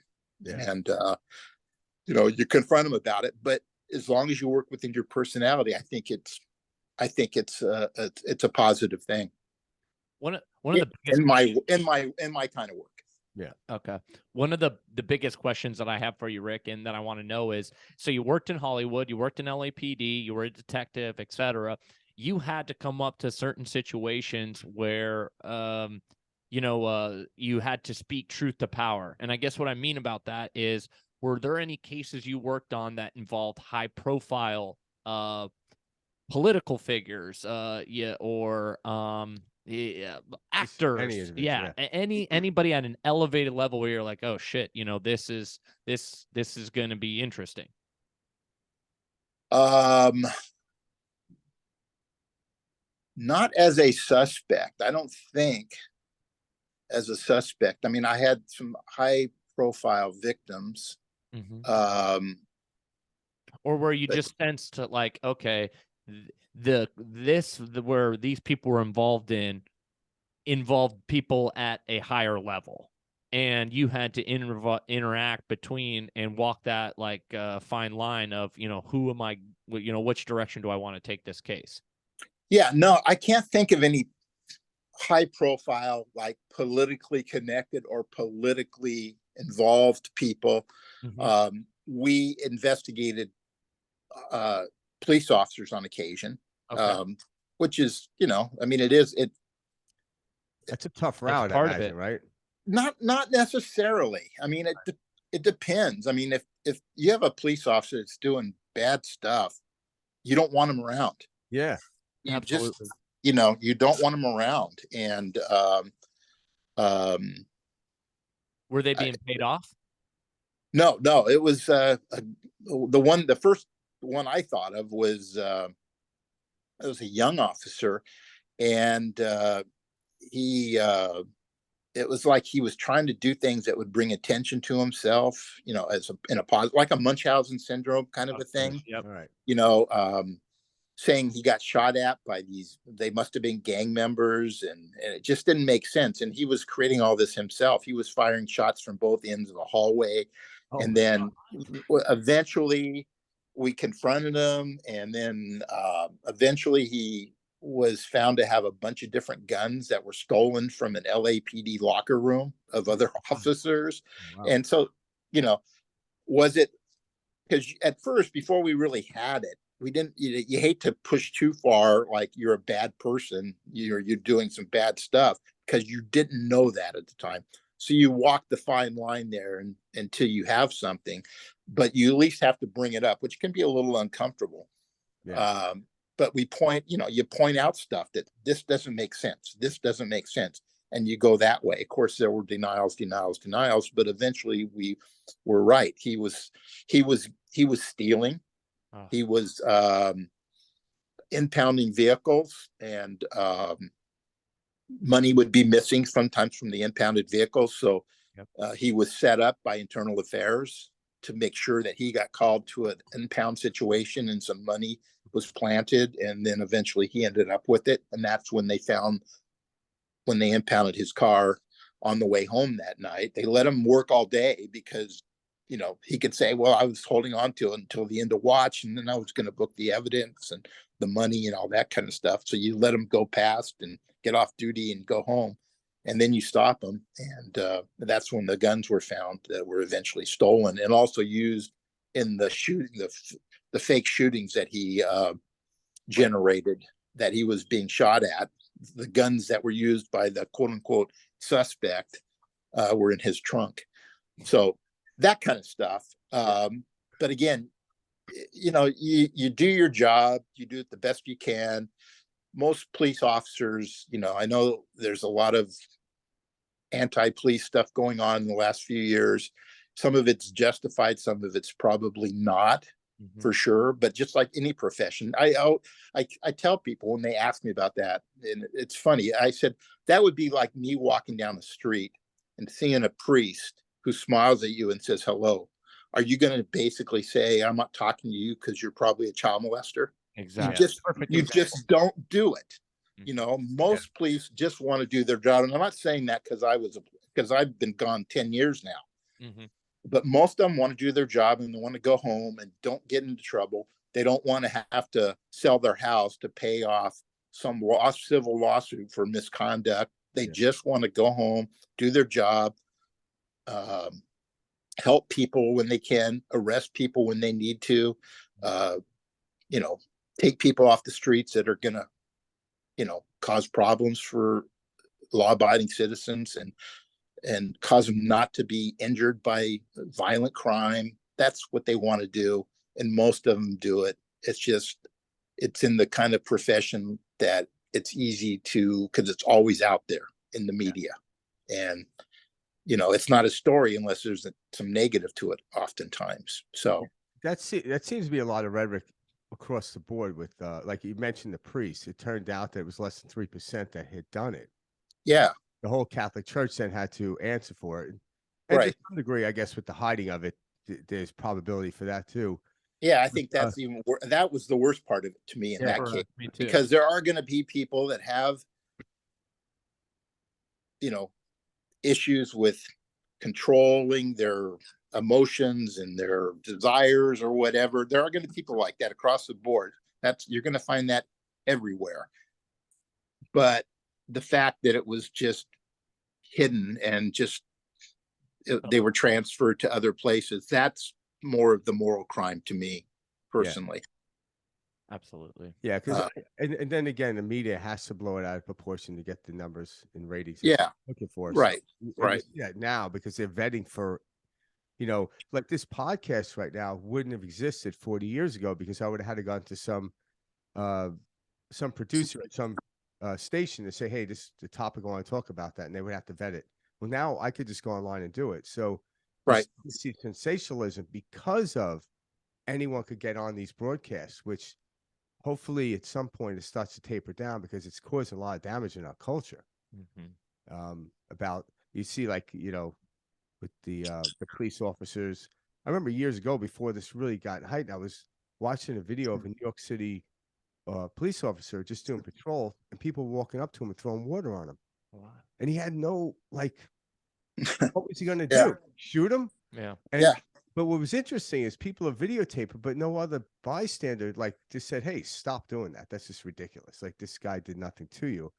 Yeah. And, you confront them about it, but as long as you work within your personality, I think it's a positive thing. One of the biggest in my kind of work. Yeah. Okay. One of the biggest questions that I have for you, Rick, and that I want to know is, so you worked in Hollywood, you worked in LAPD, you were a detective, etc. You had to come up to certain situations where, you had to speak truth to power. And I guess what I mean about that is, were there any cases you worked on that involved high profile political figures, or actors, anybody at an elevated level where you're like, oh shit, this is going to be interesting? Not as a suspect. I don't think as a suspect. I had some high profile victims. Mm-hmm. Or where you just sensed like, okay, where these people were involved people at a higher level, and you had to interact between and walk that fine line of, who am I, which direction do I want to take this case? Yeah, no, I can't think of any high profile, like politically connected or politically involved people. Mm-hmm. We investigated police officers on occasion, okay. Which is, that's a tough route, part I imagine, of it, right? Not necessarily. It depends. If you have a police officer that's doing bad stuff, you don't want them around. Yeah, you absolutely. Just, you don't want them around. And were they being paid off? No, it was the first one I thought of was it was a young officer, and it was like he was trying to do things that would bring attention to himself, as in a positive, like a Munchausen syndrome kind of a thing. Yep. Right. Saying he got shot at by they must have been gang members, and it just didn't make sense. And he was creating all this himself. He was firing shots from both ends of the hallway. Oh, and then eventually we confronted him. And then eventually he was found to have a bunch of different guns that were stolen from an LAPD locker room of other officers. Wow. And so, was it, because at first, before we really had it, we didn't, you hate to push too far, like you're a bad person, you're doing some bad stuff, because you didn't know that at the time. So you walk the fine line there until you have something, but you at least have to bring it up, which can be a little uncomfortable. Yeah. But we point, you point out stuff that this doesn't make sense. This doesn't make sense. and you go that way. Of course, there were denials, but eventually we were right. He was stealing. Oh. He was impounding vehicles, and money would be missing sometimes from the impounded vehicles. So he was set up by Internal Affairs to make sure that he got called to an impound situation and some money was planted. And then eventually he ended up with it. And that's when they impounded his car on the way home that night. They let him work all day because, you know, he could say, well, I was holding on to it until the end of watch, and then I was going to book the evidence and the money and all that kind of stuff. So you let him go past and get off duty and go home. And then you stop him. And that's when the guns were found that were eventually stolen and also used in the shooting, the fake shootings that he generated, that he was being shot at. The guns that were used by the quote unquote suspect were in his trunk. So that kind of stuff. But again, you know, you do your job, you do it the best you can. Most police officers, you know, I know there's a lot of anti-police stuff going on in the last few years. Some of it's justified, some of it's probably not, for sure. But just like any profession, I tell people when they ask me about that, and it's funny, I said, that would be like me walking down the street and seeing a priest who smiles at you and says hello. Are you going to basically say, I'm not talking to you because you're probably a child molester? Exactly. You just don't do it. You know, most police just want to do their job. And I'm not saying that because I've been gone 10 years now. But most of them want to do their job and they want to go home and don't get into trouble. They don't want to have to sell their house to pay off some civil lawsuit for misconduct. They just want to go home, do their job, help people when they can, arrest people when they need to, you know, take people off the streets that are going to, you know, cause problems for law-abiding citizens and cause them not to be injured by violent crime. That's what they want to do. And most of them do it. It's just, it's in the kind of profession that it's easy to, because it's always out there in the media. And, you know, it's not a story unless there's some negative to it oftentimes. So that seems to be a lot of rhetoric across the board with, like you mentioned, the priests. It turned out that it was less than 3% that had done it. Yeah. The whole Catholic Church then had to answer for it. And to some degree, I guess, with the hiding of it, there's probability for that too. Yeah, I think that's even that was the worst part of it to me in that case. Because there are going to be people that have, you know, issues with controlling their emotions and their desires or whatever. There are going to be people like that across the board. You're going to find that everywhere. But the fact that it was just hidden and just they were transferred to other places, that's more of the moral crime to me personally. Absolutely. Yeah, because and then again, the media has to blow it out of proportion to get the numbers and ratings looking for. Right. So, right. Yeah, now because they're vetting for, you know, like this podcast right now wouldn't have existed 40 years ago because I would have had to go to some producer at some station to say, hey, this is the topic I want to talk about that, and they would have to vet it. Well, now I could just go online and do it. So you see sensationalism because of anyone could get on these broadcasts, which hopefully at some point it starts to taper down because it's causing a lot of damage in our culture. About, you see, like, you know, with the police officers. I remember years ago before this really got heightened, I was watching a video of a New York City police officer just doing patrol, and people walking up to him and throwing water on him. And he had no, like, what was he going to do? Shoot him? But what was interesting is people are videotaping, but no other bystander like just said, hey, stop doing that. That's just ridiculous. Like, this guy did nothing to you.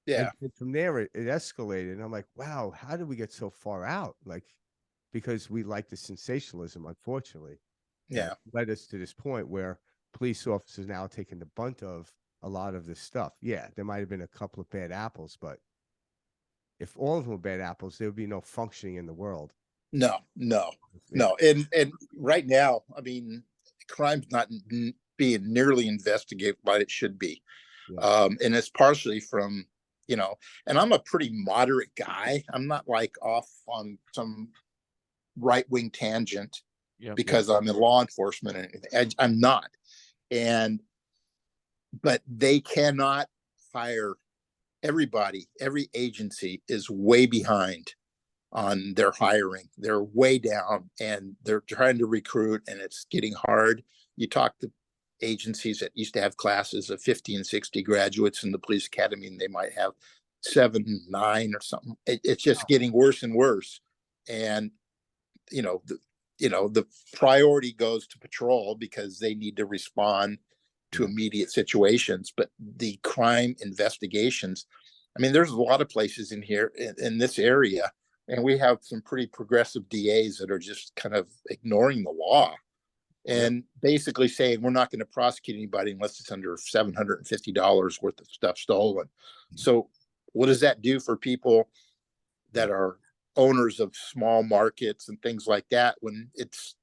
And from there, it escalated. And I'm like, wow, how did we get so far out? Like, because we like the sensationalism, unfortunately. It led us to this point where police officers now taking the bunt of a lot of this stuff. Yeah, there might have been a couple of bad apples, but if all of them were bad apples, there would be no functioning in the world. No. And right now, I mean, crime's not being nearly investigated like it should be. And it's partially from you know, and I'm a pretty moderate guy. I'm not like off on some right-wing tangent because I'm in law enforcement and anything. I'm not. But they cannot hire everybody. Every agency is way behind on their hiring. They're way down and they're trying to recruit, and it's getting hard. You talk to agencies that used to have classes of 50 and 60 graduates in the police academy, and they might have 7, 9 or something. It's just getting worse and worse. And, the priority goes to patrol because they need to respond to immediate situations. But the crime investigations, I mean, there's a lot of places in here in this area, and we have some pretty progressive DAs that are just kind of ignoring the law and basically saying we're not going to prosecute anybody unless it's under $750 worth of stuff stolen. So what does that do for people that are owners of small markets and things like that when it's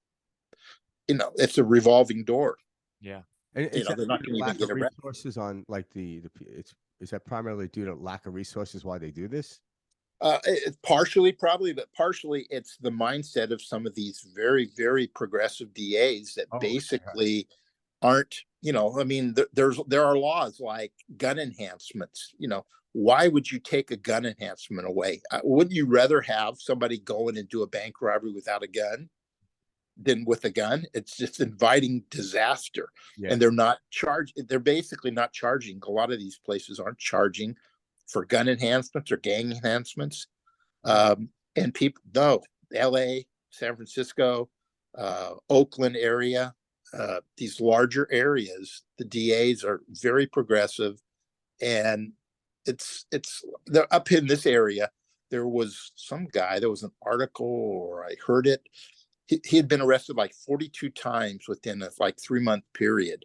a revolving door? Yeah. And they're not going to even get arrested. Resources on like is that primarily due to lack of resources why they do this? It's partially, probably, but partially it's the mindset of some of these very, very progressive DAs that basically aren't, I mean, there are laws like gun enhancements. Why would you take a gun enhancement away? Wouldn't you rather have somebody go in and do a bank robbery without a gun than with a gun? It's just inviting disaster. Yeah. And they're not charged. They're basically not charging. A lot of these places aren't charging for gun enhancements or gang enhancements. And people know LA, San Francisco, Oakland area, these larger areas, the DAs are very progressive. And they're up in this area. There was some guy, there was an article, or I heard it. He had been arrested like 42 times within a 3-month period,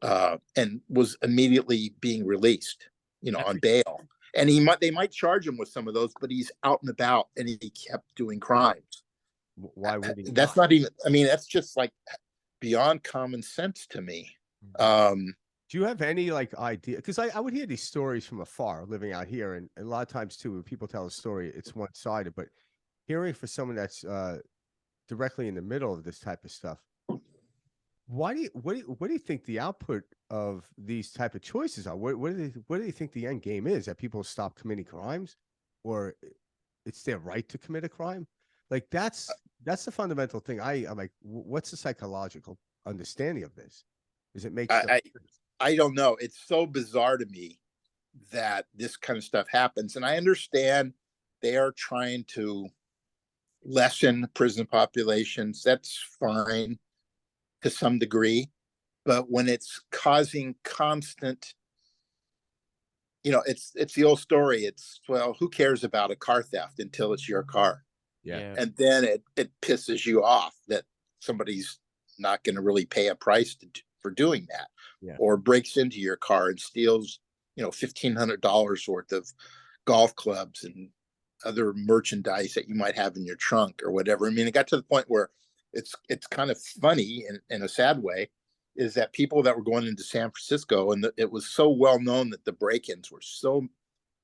and was immediately being released, on bail. And they might charge him with some of those, but he's out and about and he kept doing crimes. Why would he? That's not even, I mean, that's just like beyond common sense to me. Do you have any idea? Because I would hear these stories from afar living out here. And a lot of times too, when people tell a story, it's one-sided, but hearing for someone that's directly in the middle of this type of stuff, what do you think the output of these type of choices are? What do you think the end game is? That people stop committing crimes, or it's their right to commit a crime? That's the fundamental thing. I'm like, what's the psychological understanding of this? Does it make sense? I don't know. It's so bizarre to me that this kind of stuff happens. And I understand they are trying to lessen prison populations. That's fine to some degree. But when it's causing constant, it's the old story. It's, well, who cares about a car theft until it's your car? Yeah. And then it pisses you off that somebody's not going to really pay a price for doing that. Yeah. Or breaks into your car and steals, $1,500 worth of golf clubs and other merchandise that you might have in your trunk or whatever. I mean, it got to the point where it's kind of funny in a sad way, is that people that were going into San Francisco, and it was so well known that the break-ins were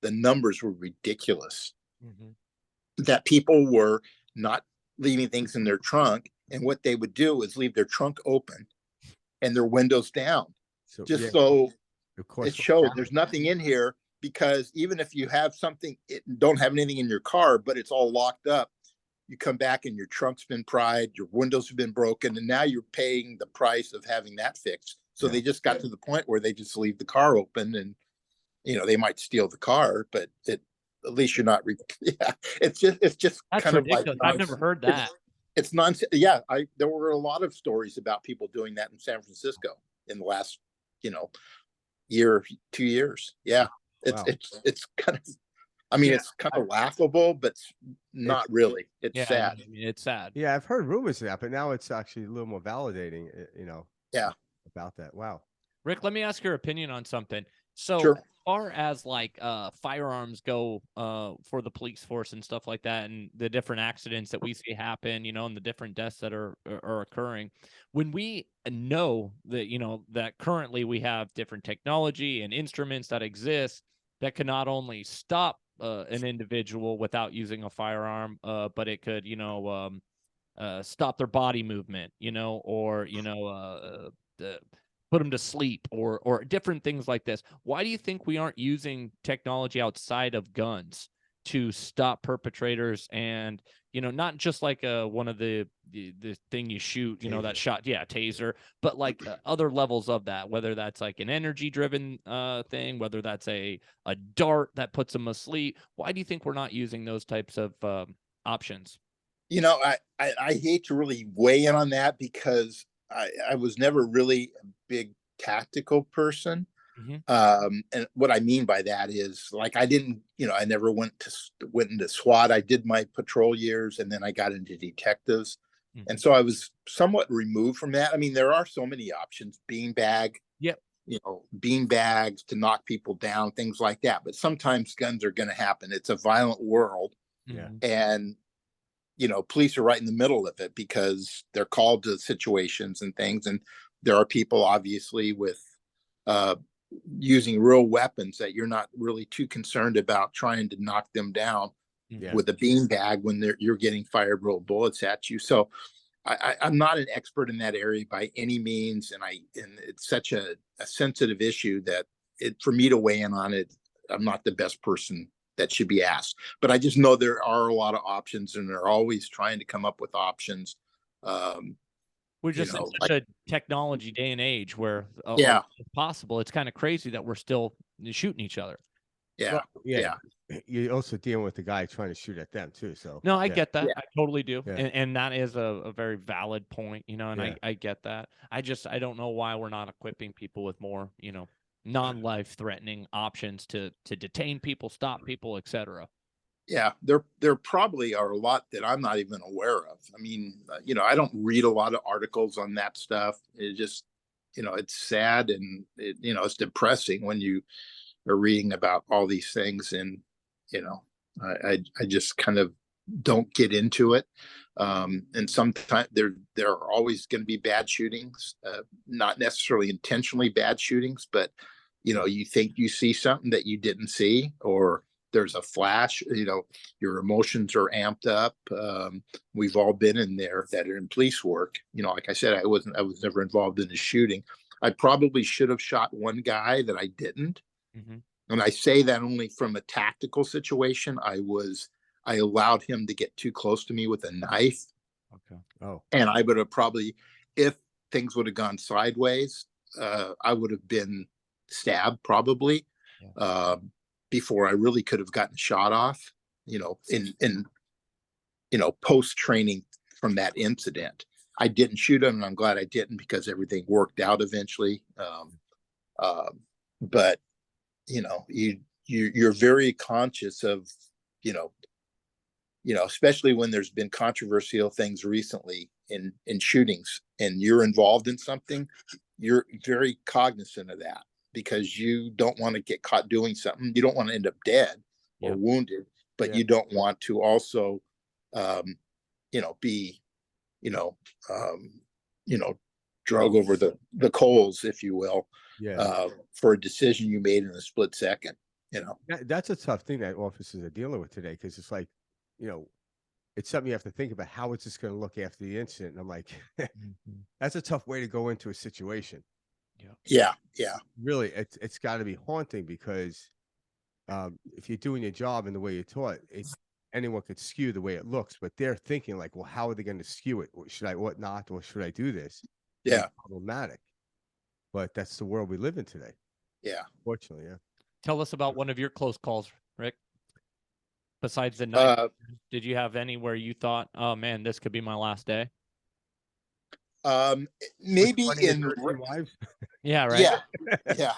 the numbers were ridiculous, that people were not leaving things in their trunk. And what they would do is leave their trunk open and their windows down. So it showed there's nothing in here, because even if you have something, don't have anything in your car, but it's all locked up, you come back and your trunk's been pried, your windows have been broken, and now you're paying the price of having that fixed. So they just got to the point where they just leave the car open, and they might steal the car, but at least you're not. It's just that's kind ridiculous. Of like I've never heard that. It's nonsense. Yeah, there were a lot of stories about people doing that in San Francisco in the last, year, 2 years. Yeah, it's kind of. I mean, it's kind of laughable, but not really. It's sad. It's sad. Yeah, I've heard rumors of that, but now it's actually a little more validating, Yeah. About that. Wow. Rick, let me ask your opinion on something. So sure. As far as firearms go for the police force and stuff like that, and the different accidents that we see happen, and the different deaths that are occurring, when we know that, that currently we have different technology and instruments that exist that could not only stop an individual without using a firearm, but it could, stop their body movement, or put them to sleep, or different things like this. Why do you think we aren't using technology outside of guns to stop perpetrators? And not just like one of the thing you shoot, that shot, taser, but like other levels of that, whether that's like an energy driven thing, whether that's a dart that puts them asleep. Why do you think we're not using those types of options? I hate to really weigh in on that because I was never really a big tactical person. And what I mean by that is, like, I didn't, I never went into SWAT. I did my patrol years, and then I got into detectives. And so I was somewhat removed from that. I mean, there are so many options: beanbag, Yep. Bean bags to knock people down, things like that. But sometimes guns are going to happen. It's a violent world. Yeah. And police are right in the middle of it because they're called to situations and things. And there are people obviously with using real weapons that you're not really too concerned about trying to knock them down with a beanbag when you're getting fired real bullets at you. So I'm not an expert in that area by any means. And it's such a sensitive issue that for me to weigh in on it, I'm not the best person that should be asked. But I just know there are a lot of options, and they're always trying to come up with options. We're just in such a technology day and age where it's possible. It's kind of crazy that we're still shooting each other. Yeah. You're also dealing with the guy trying to shoot at them too. So no, I get that. I totally do. Yeah. And that is a very valid point, and I get that. I don't know why we're not equipping people with more, non-life threatening options to detain people, stop people, etc. Yeah, there probably are a lot that I'm not even aware of. I mean, I don't read a lot of articles on that stuff. It just, it's sad, and it's depressing when you are reading about all these things, and I just kind of don't get into it. And sometimes there are always going to be bad shootings, not necessarily intentionally bad shootings, but you think you see something that you didn't see, or there's a flash, your emotions are amped up. We've all been in there that are in police work. Like I said, I was never involved in a shooting. I probably should have shot one guy that I didn't. And I say that only from a tactical situation. I allowed him to get too close to me with a knife. Okay. Oh. And I would have probably, if things would have gone sideways, I would have been stabbed probably before I really could have gotten shot off, in post training from that incident. I didn't shoot him, and I'm glad I didn't, because everything worked out eventually. But you're very conscious of, especially when there's been controversial things recently in shootings, and you're involved in something, you're very cognizant of that, because you don't want to get caught doing something. You don't want to end up dead or wounded, but you don't want to also, be, drug over the coals, if you will, for a decision you made in a split second. That's a tough thing that officers are dealing with today, because it's like, it's something you have to think about. How is this going to look after the incident? And I'm like, that's a tough way to go into a situation. Yeah. Really, it's got to be haunting, because if you're doing your job in the way you're taught, anyone could skew the way it looks, but they're thinking like, well, how are they going to skew it? Should I, what not, or should I do this? Yeah. It's problematic, but that's the world we live in today. Yeah. Fortunately, yeah. Tell us about one of your close calls, Rick. Besides the night, did you have any where you thought, oh man, this could be my last day? Maybe in wives. Yeah, right. Yeah.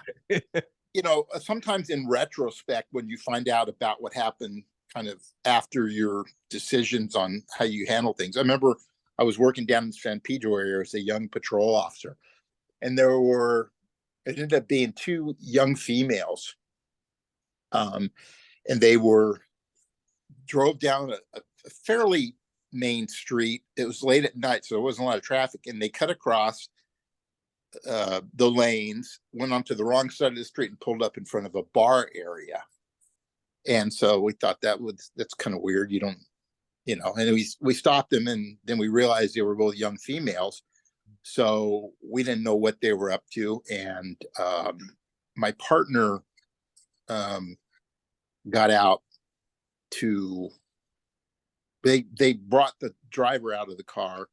Sometimes in retrospect, when you find out about what happened kind of after your decisions on how you handle things. I remember I was working down in the San Pedro area as a young patrol officer, and it ended up being two young females. And they drove down a fairly main street. It was late at night, so there wasn't a lot of traffic, and they cut across, the lanes, went onto the wrong side of the street and pulled up in front of a bar area. And so we thought that's kind of weird. You don't, and we stopped them, and then we realized they were both young females. So we didn't know what they were up to. And my partner got out to, they brought the driver out of the car.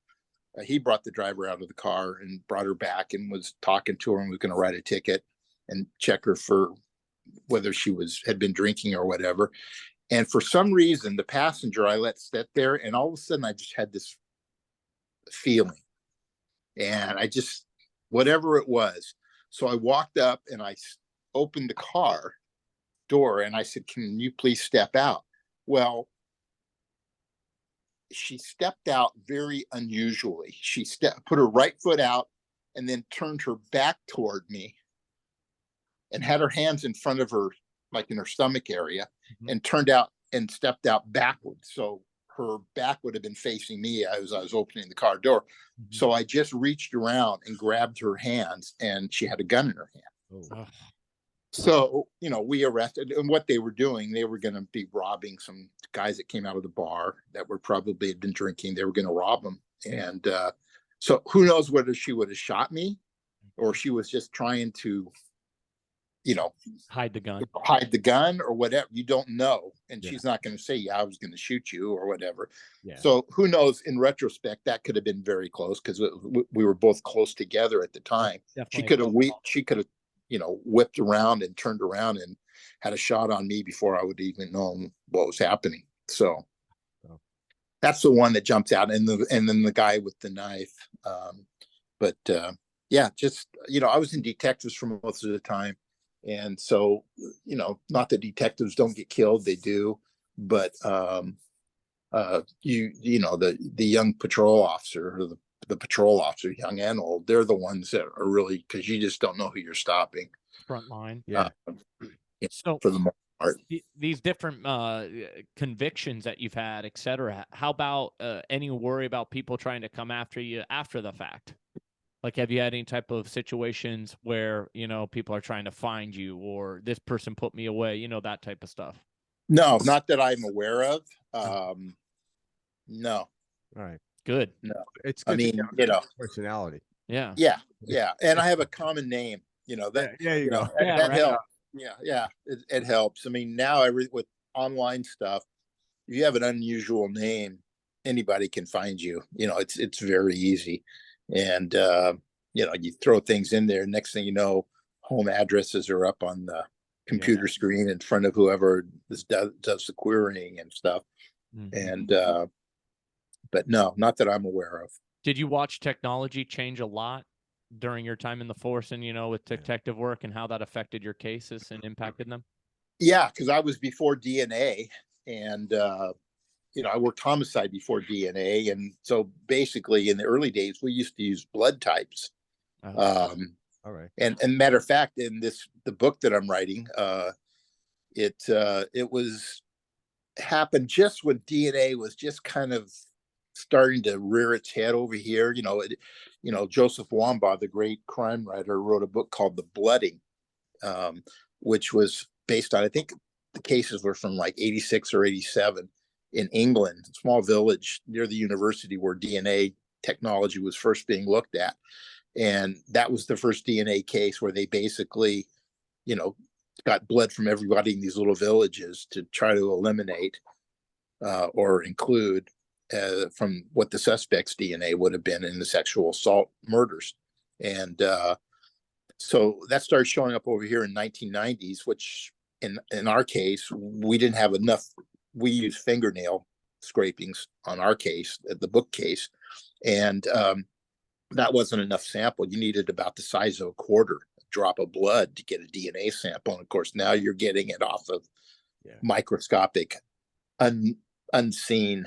He brought the driver out of the car and brought her back and was talking to her and was going to write a ticket and check her for whether she had been drinking or whatever. And for some reason, the passenger I let sit there, and all of a sudden I just had this feeling, and I just, whatever it was. So I walked up and I opened the car door and I said, "Can you please step out?" Well, she stepped out very unusually. She put her right foot out and then turned her back toward me and had her hands in front of her, like in her stomach area, and turned out and stepped out backwards. So her back would have been facing me as I was opening the car door. So I just reached around and grabbed her hands, and she had a gun in her hand. Oh. So, we arrested, and what they were doing, they were going to be robbing some guys that came out of the bar that were probably had been drinking. They were going to rob them. And so who knows whether she would have shot me or she was just trying to, hide the gun or whatever. You don't know. And she's not going to say, "Yeah, I was going to shoot you," or whatever. Yeah. So who knows? In retrospect, that could have been very close because we were both close together at the time. Definitely. She could have, whipped around and turned around and had a shot on me before I would even know what was happening. So that's the one that jumps out, and then the guy with the knife. Just I was in detectives for most of the time, and so not that detectives don't get killed, they do, but the young patrol officer or the patrol officer, young and old, they're the ones that are really, because you just don't know who you're stopping. Front line. So for the most part, these different convictions that you've had, et cetera, how about any worry about people trying to come after you after the fact? Like, have you had any type of situations where, people are trying to find you, or this person put me away, that type of stuff? No, not that I'm aware of. No. All right. Good. No. It's good. I mean, personality. Yeah. And I have a common name, that, yeah, you go. that helps. Yeah. It helps. I mean, now with online stuff, if you have an unusual name, anybody can find you. It's very easy. And, you throw things in there. Next thing you know, home addresses are up on the computer screen in front of whoever does the querying and stuff. And, but no, not that I'm aware of. Did you watch technology change a lot during your time in the force and, with detective work, and how that affected your cases and impacted them? Yeah, because I was before DNA, and, I worked homicide before DNA. And so basically in the early days, we used to use blood types. All right. And matter of fact, in the book that I'm writing, it was happened just when DNA was just kind of starting to rear its head over here. Joseph Wambaugh, the great crime writer, wrote a book called The Blooding, which was based on, I think the cases were from like 86 or 87 in England, a small village near the university where DNA technology was first being looked at. And that was the first DNA case where they basically, got blood from everybody in these little villages to try to eliminate or include from what the suspect's DNA would have been in the sexual assault murders. And so that started showing up over here in 1990s, which in our case, we didn't have enough. We used fingernail scrapings on our case, the book case. And that wasn't enough sample. You needed about the size of a quarter drop of blood to get a DNA sample. And of course, now you're getting it off of microscopic, unseen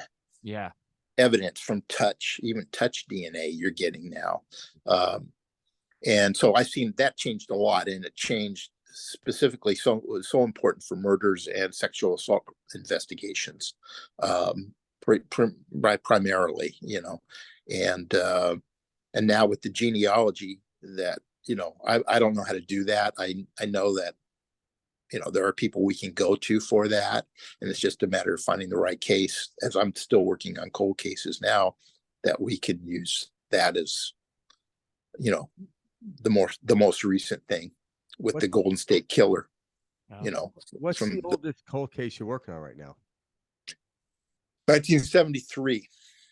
evidence from touch, even touch DNA you're getting now. And so I've seen that changed a lot, and it changed specifically. So it was so important for murders and sexual assault investigations, primarily, and now with the genealogy that, I don't know how to do that. I know that, there are people we can go to for that. And it's just a matter of finding the right case, as I'm still working on cold cases now, that we can use that as, the most recent thing with the Golden State Killer. What's the oldest cold case you're working on right now? 1973.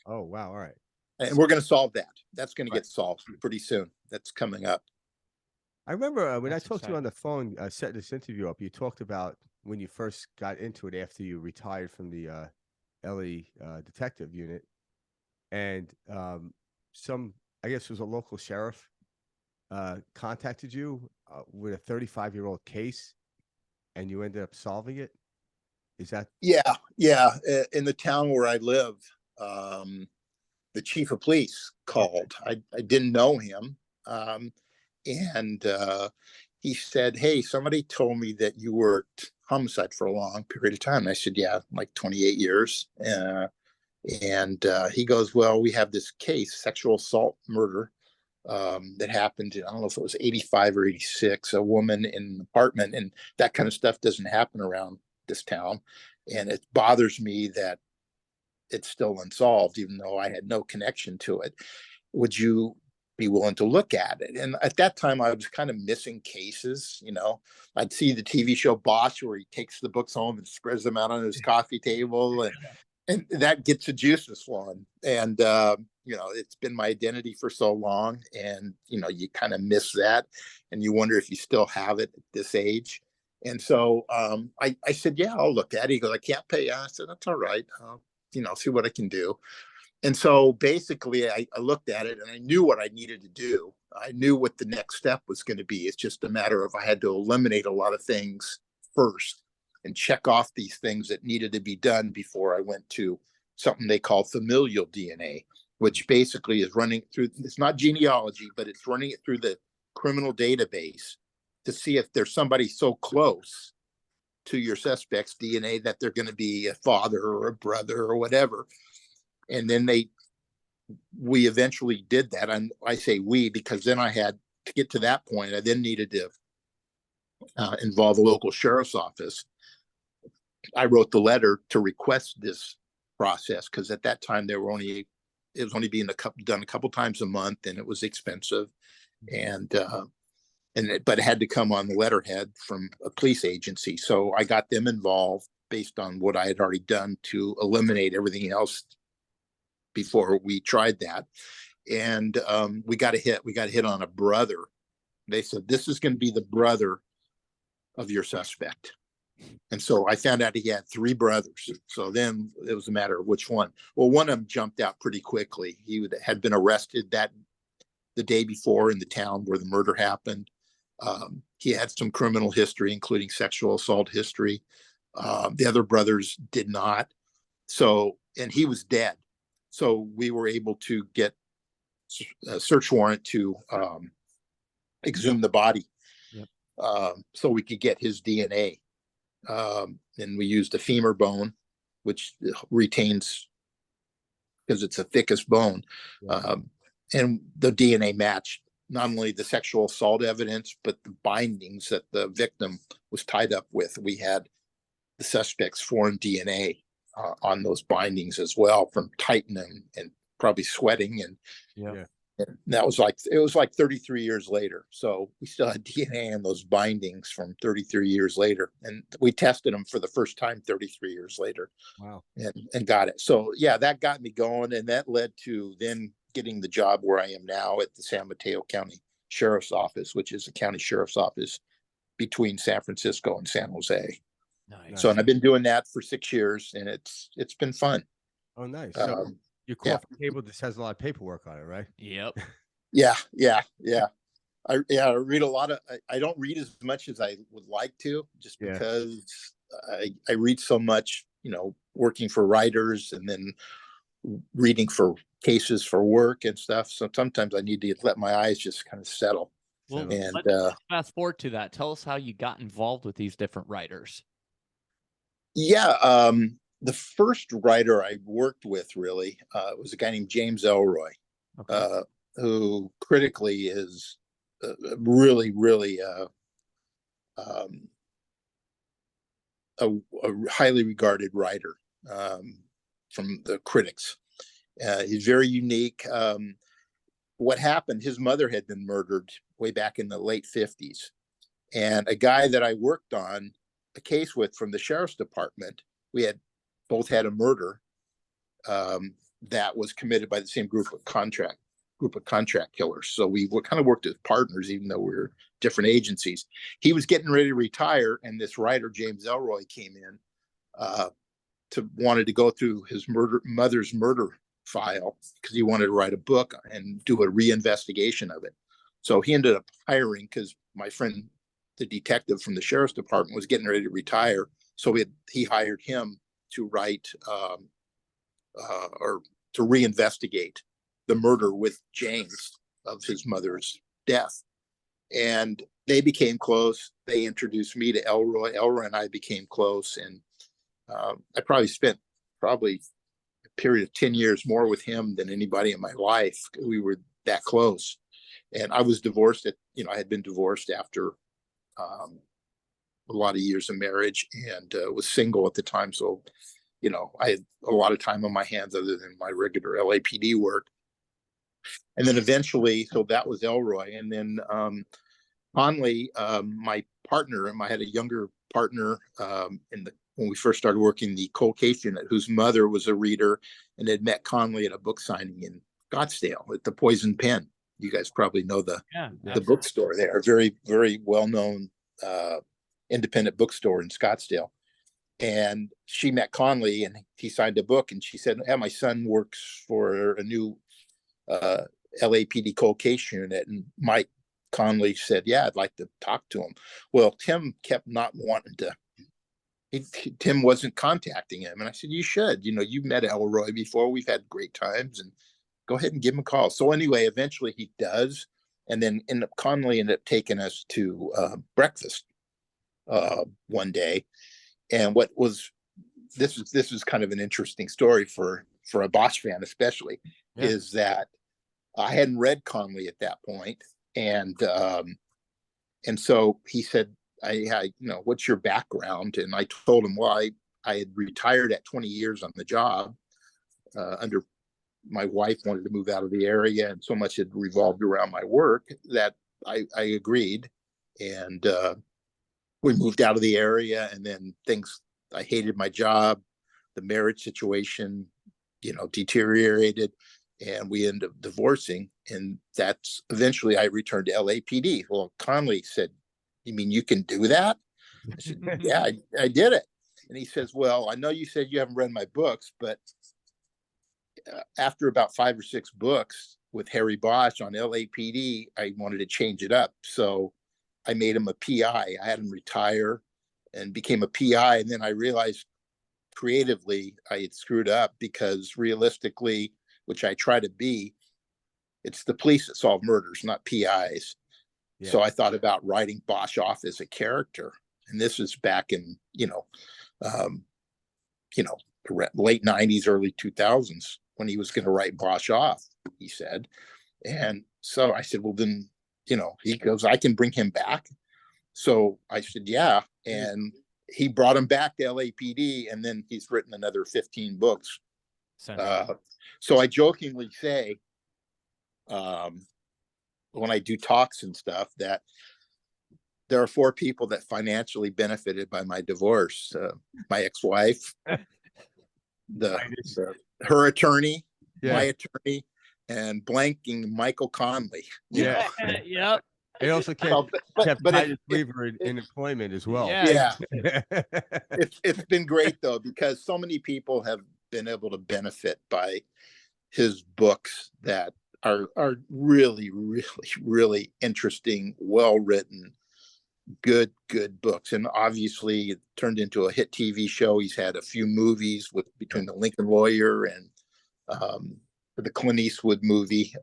Oh, wow. All right. And we're going to solve that. That's going to get solved pretty soon. That's coming up. I remember when That's I talked to you on the phone, setting this interview up, you talked about when you first got into it after you retired from the LE detective unit. And I guess it was a local sheriff contacted you with a 35-year-old case, and you ended up solving it. Is that? Yeah. In the town where I live, the chief of police called. I didn't know him. And he said, "Hey, somebody told me that you worked homicide for a long period of time." And I said, "Yeah, like 28 years. And he goes, "Well, we have this case, sexual assault murder, that happened. I don't know if it was 85 or 86, a woman in an apartment, and that kind of stuff doesn't happen around this town. And it bothers me that it's still unsolved, even though I had no connection to it. Would you be willing to look at it?" And at that time, I was kind of missing cases. I'd see the TV show Bosch, where he takes the books home and spreads them out on his coffee table, and that gets the juices flowing. And it's been my identity for so long, and you kind of miss that, and you wonder if you still have it at this age. And so I said, "Yeah, I'll look at it." He goes, "I can't pay you." I said, "That's all right. I'll see what I can do." And so basically I looked at it, and I knew what I needed to do. I knew what the next step was going to be. It's just a matter of I had to eliminate a lot of things first and check off these things that needed to be done before I went to something they call familial DNA, which basically is running through, it's not genealogy, but it's running it through the criminal database to see if there's somebody so close to your suspect's DNA that they're going to be a father or a brother or whatever. And then we eventually did that. And I say we, because then I had to get to that point. I then needed to involve a local sheriff's office. I wrote the letter to request this process, because at that time it was only being done a couple times a month, and it was expensive. But it had to come on the letterhead from a police agency. So I got them involved based on what I had already done to eliminate everything else before we tried that. And we got a hit on a brother. They said, "This is going to be the brother of your suspect." And so I found out he had 3 brothers. So then it was a matter of which one. Well, one of them jumped out pretty quickly. He had been arrested the day before in the town where the murder happened. He had some criminal history, including sexual assault history. The other brothers did not. So, and he was dead. So we were able to get a search warrant to exhume the body. Yep. So we could get his DNA. And we used a femur bone, which retains, because it's the thickest bone. And the DNA matched not only the sexual assault evidence, but the bindings that the victim was tied up with. We had the suspect's foreign DNA on those bindings as well, from tightening and probably sweating. And that was it was like 33 years later. So we still had DNA on those bindings from 33 years later. And we tested them for the first time 33 years later. Wow. And got it. So yeah, that got me going. And that led to then getting the job where I am now at the San Mateo County Sheriff's Office, which is the county sheriff's office between San Francisco and San Jose. Nice. So, and I've been doing that for 6 years, and it's been fun. Oh, nice. So your coffee table just has a lot of paperwork on it, right? Yep. Yeah. I read a lot of, I don't read as much as I would like to, just because I read so much, working for writers and then reading for cases for work and stuff. So sometimes I need to let my eyes just kind of settle. Well, and let's fast forward to that. Tell us how you got involved with these different writers. Yeah. The first writer I worked with really was a guy named James Elroy, who critically is really, really a highly regarded writer from the critics. He's very unique. What happened, his mother had been murdered way back in the late 50s. And a guy that I worked on a case with from the sheriff's department, we had both had a murder that was committed by the same group of contract killers. So we kind of worked as partners, even though we were different agencies. He was getting ready to retire, and this writer, James Elroy, came in wanted to go through his mother's murder file because he wanted to write a book and do a reinvestigation of it. So he ended up hiring, because my friend, the detective from the sheriff's department, was getting ready to retire. So he hired him to write or to reinvestigate the murder with James of his mother's death. And they became close. They introduced me to Elroy. Elroy and I became close. And I probably spent a period of 10 years more with him than anybody in my life. We were that close. And I was divorced I had been divorced after a lot of years of marriage, and was single at the time. So, I had a lot of time on my hands other than my regular LAPD work. And then eventually, so that was Elroy. And then Conley, my partner, I had a younger partner when we first started working the cold case unit, whose mother was a reader and had met Conley at a book signing in Scottsdale at the Poison Pen. You guys probably know the bookstore there, a very, very well-known independent bookstore in Scottsdale. And she met Conley, and he signed a book, and she said, my son works for a new LAPD cold case unit. And Mike Conley said, I'd like to talk to him. Well, Tim kept not wanting to. Tim wasn't contacting him. And I said, you should. You've met Elroy before. We've had great times, and go ahead and give him a call. So anyway, eventually he does. And then Conley ended up taking us to breakfast one day. And this is kind of an interesting story for a Bosch fan, especially, is that I hadn't read Conley at that point. And so he said, what's your background? And I told him, well, I had retired at 20 years on the job under my wife wanted to move out of the area, and so much had revolved around my work that I agreed. And we moved out of the area, and then I hated my job. The marriage situation, deteriorated, and we ended up divorcing. And that's eventually I returned to LAPD. Well, Conley said, you mean you can do that? I said, yeah, I did it. And he says, well, I know you said you haven't read my books, but after about 5 or 6 books with Harry Bosch on LAPD, I wanted to change it up. So I made him a PI. I had him retire and became a PI. And then I realized creatively I had screwed up, because realistically, which I try to be, it's the police that solve murders, not PIs. Yeah. So I thought about writing Bosch off as a character. And this is back in, late 90s, early 2000s, when he was going to write Bosch off, he said. And so I said, well, then, he goes, I can bring him back. So I said, yeah. And he brought him back to LAPD, and then he's written another 15 books. So I jokingly say, when I do talks and stuff, that there are 4 people that financially benefited by my divorce. My ex-wife, her attorney, my attorney, and blanking Michael Conley. Yeah. Yep. It also kept Titus Weaver in employment as well. Yeah. It's been great, though, because so many people have been able to benefit by his books that are really, really, really interesting, well-written, good books. And obviously it turned into a hit TV show. He's had a few movies between The Lincoln Lawyer and the Clint Eastwood movie.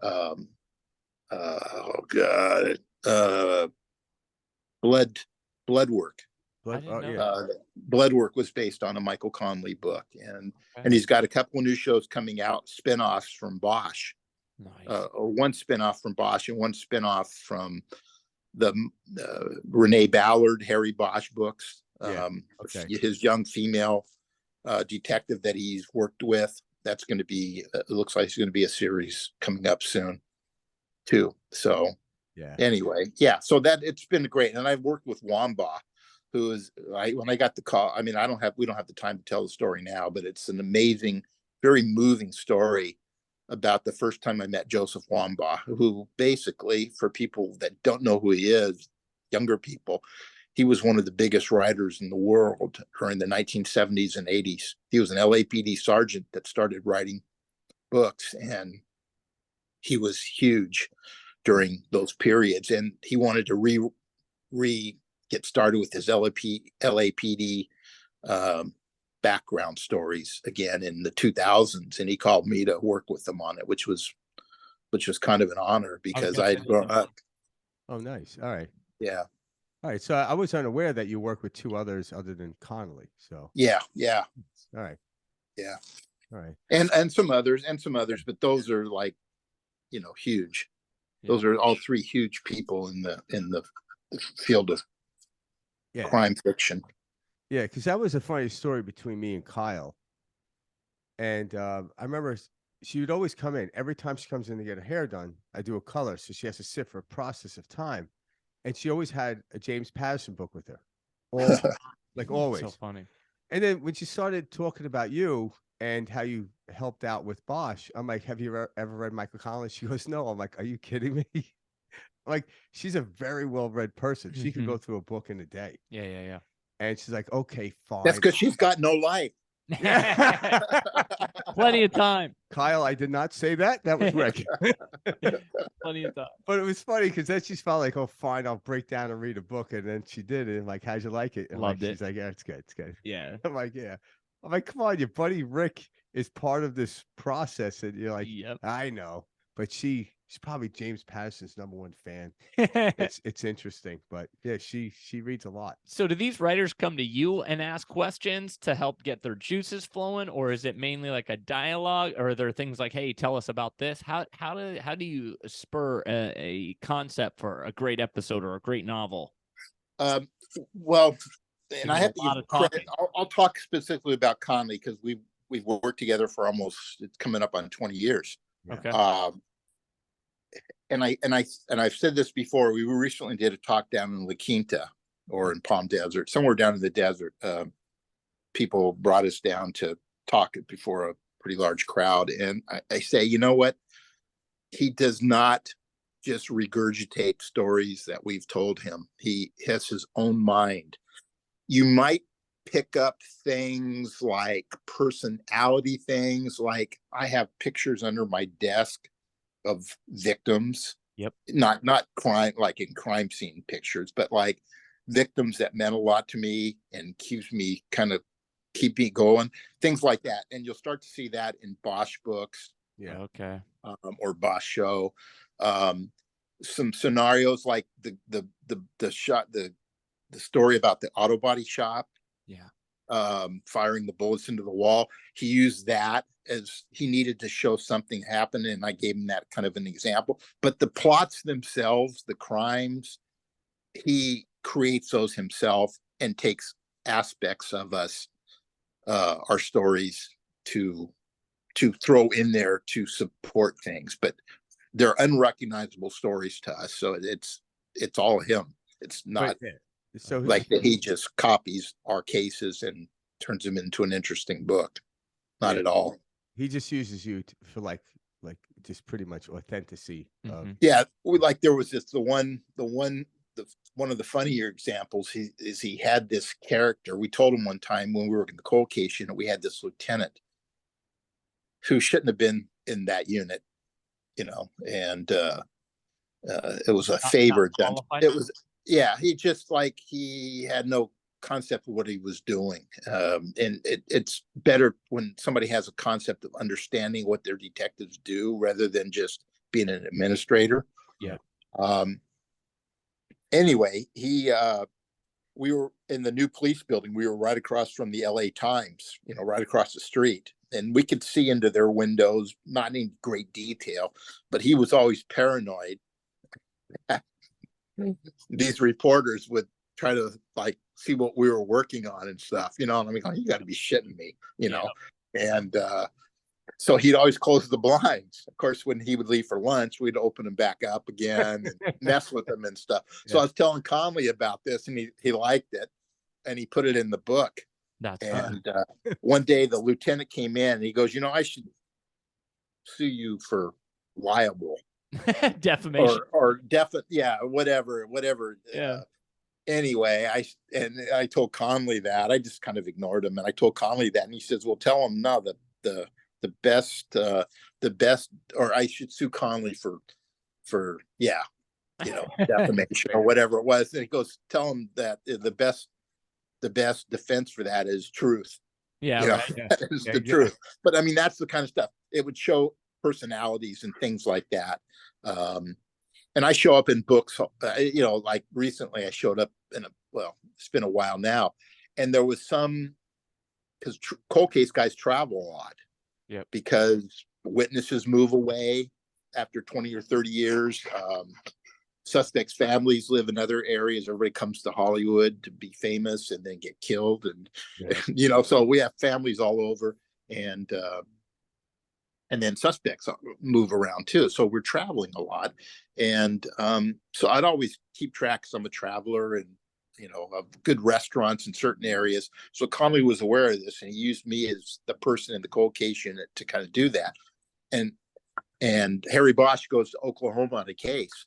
Blood Work. Blood Work was based on a Michael Conley book. And he's got a couple of new shows coming out, spinoffs from Bosch. Nice. Or one spinoff from Bosch and one spinoff from the Renee Ballard, Harry Bosch books. Okay. His young female detective that he's worked with. That's going to be, it looks like it's going to be a series coming up soon too. So yeah. Anyway, yeah. So that it's been great. And I've worked with Wamba, who is, when I got the call, I mean, we don't have the time to tell the story now, but it's an amazing, very moving story about the first time I met Joseph Wamba, who basically, for people that don't know who he is, younger people, he was one of the biggest writers in the world during the 1970s and 80s. He was an LAPD sergeant that started writing books, and he was huge during those periods. And he wanted to get started with his LAPD background stories again in the 2000s. And he called me to work with him on it, which was kind of an honor because I'd grown up. Oh, nice. All right. Yeah. All right. So I was unaware that you work with two others other than Connolly. So yeah. All right. Yeah. All right. And some others, but those are like, huge. Yeah. Those are all three huge people in the field of crime fiction. Yeah, because that was a funny story between me and Kyle. And I remember she would always come in. Every time she comes in to get her hair done, I do a color. So she has to sit for a process of time. And she always had a James Patterson book with her. Always. So funny. And then when she started talking about you and how you helped out with Bosch, I'm like, have you ever read Michael Collins? She goes, no. I'm like, are you kidding me? Like, she's a very well-read person. She could go through a book in a day. Yeah. And she's like, okay, fine. That's because she's got no life. Plenty of time. Kyle, I did not say that. That was Rick. Plenty of time. But it was funny because then she's felt like, oh, fine, I'll break down and read a book. And then she did it. And like, how'd you like it? And Loved it. She's like, yeah, it's good. It's good. Yeah. I'm like, yeah. I'm like, come on, your buddy Rick is part of this process. And you're like, yep. I know. But she's probably James Patterson's #1 fan. It's interesting, but yeah, she reads a lot. So do these writers come to you and ask questions to help get their juices flowing, or is it mainly like a dialogue, or are there things like, hey, tell us about this? How do you spur a concept for a great episode or a great novel? Well, and I have to give credit. I'll talk specifically about Conley because we've worked together for it's coming up on 20 years. Okay. And I've said this before. We recently did a talk down in La Quinta or in Palm Desert, somewhere down in the desert. People brought us down to talk before a pretty large crowd. And I say, you know what? He does not just regurgitate stories that we've told him. He has his own mind. You might pick up things like personality things, like I have pictures under my desk of victims. Yep. Not crime, like in crime scene pictures, but like victims that meant a lot to me and keep me going, things like that. And you'll start to see that in Bosch books. Yeah. Okay. Or Bosch show. Some scenarios like the story about the auto body shop. Yeah. Firing the bullets into the wall. He used that as he needed to show something happen, and I gave him that kind of an example. But the plots themselves, the crimes, he creates those himself and takes aspects of us, our stories, to throw in there to support things. But they're unrecognizable stories to us, so it's all him. It's not. So like that he just copies our cases and turns them into an interesting book. Not at all. He just uses you for like just pretty much authenticity. Yeah, there was this one of the funnier examples. He had this character. We told him one time when we were in the cold case unit, we had this lieutenant who shouldn't have been in that unit, and it was a favor done. It was. Yeah, he had no concept of what he was doing. And it's better when somebody has a concept of understanding what their detectives do rather than just being an administrator. Yeah. Anyway, we were in the new police building. We were right across from the LA Times, right across the street. And we could see into their windows, not in great detail, but he was always paranoid these reporters would try to like see what we were working on and stuff, you know. And I'm like, oh, you got to be shitting me, you know. And so he'd always close the blinds. Of course, when he would leave for lunch, we'd open them back up again and mess with them and stuff. So I was telling Conley about this, and he liked it, and he put it in the book. And one day the lieutenant came in and he goes, you know, I should sue you for libel. Defamation. Or whatever. Yeah. Anyway, I told Conley that. I just kind of ignored him, and I told Conley that, and he says, well, tell him no, the best, or I should sue Conley for defamation or whatever it was. And he goes, tell him that the best defense for that is truth. Yeah, right. That is the truth. But I mean, that's the kind of stuff. It would show personalities and things like that. And I show up in books, like recently I showed up it's been a while now, and there was because cold case guys travel a lot. Yep. Because witnesses move away after 20 or 30 years. Suspects' families live in other areas. Everybody comes to Hollywood to be famous and then get killed. And, so we have families all over, and then suspects move around too. So we're traveling a lot. And so I'd always keep track, because I'm a traveler, and, of good restaurants in certain areas. So Conley was aware of this, and he used me as the person in the cold case unit to kind of do that. And Harry Bosch goes to Oklahoma on a case,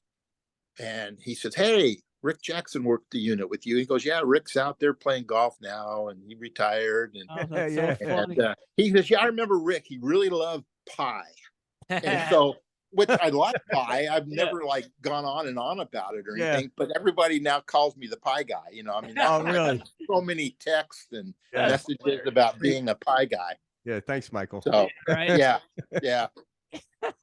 and he says, hey, Rick Jackson worked the unit with you. He goes, yeah, Rick's out there playing golf now, and he retired. And, that's so funny. And he says, yeah, I remember Rick. He really loved pie. And so, which I like pie. I've never like gone on and on about it or anything, but everybody now calls me the pie guy. I mean, really? So many texts and messages about being a pie guy. Yeah, thanks, Michael. So, right? Yeah.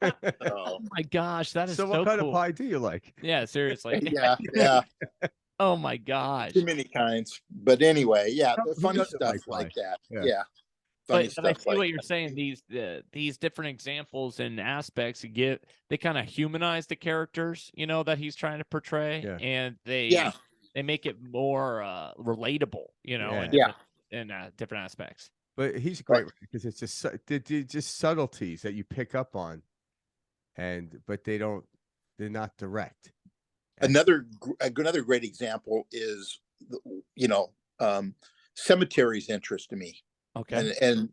Oh my gosh, that is so what kind cool. of pie do you like? Yeah, seriously. Yeah. Oh my gosh. Too many kinds. But anyway, the funny stuff like that. Yeah. But I see what you're saying. These different examples and aspects they kind of humanize the characters, that he's trying to portray, and they make it more relatable, in different aspects. But he's great because it's just subtleties that you pick up on, but they're not direct. Another great example is, cemeteries interest me. Okay. And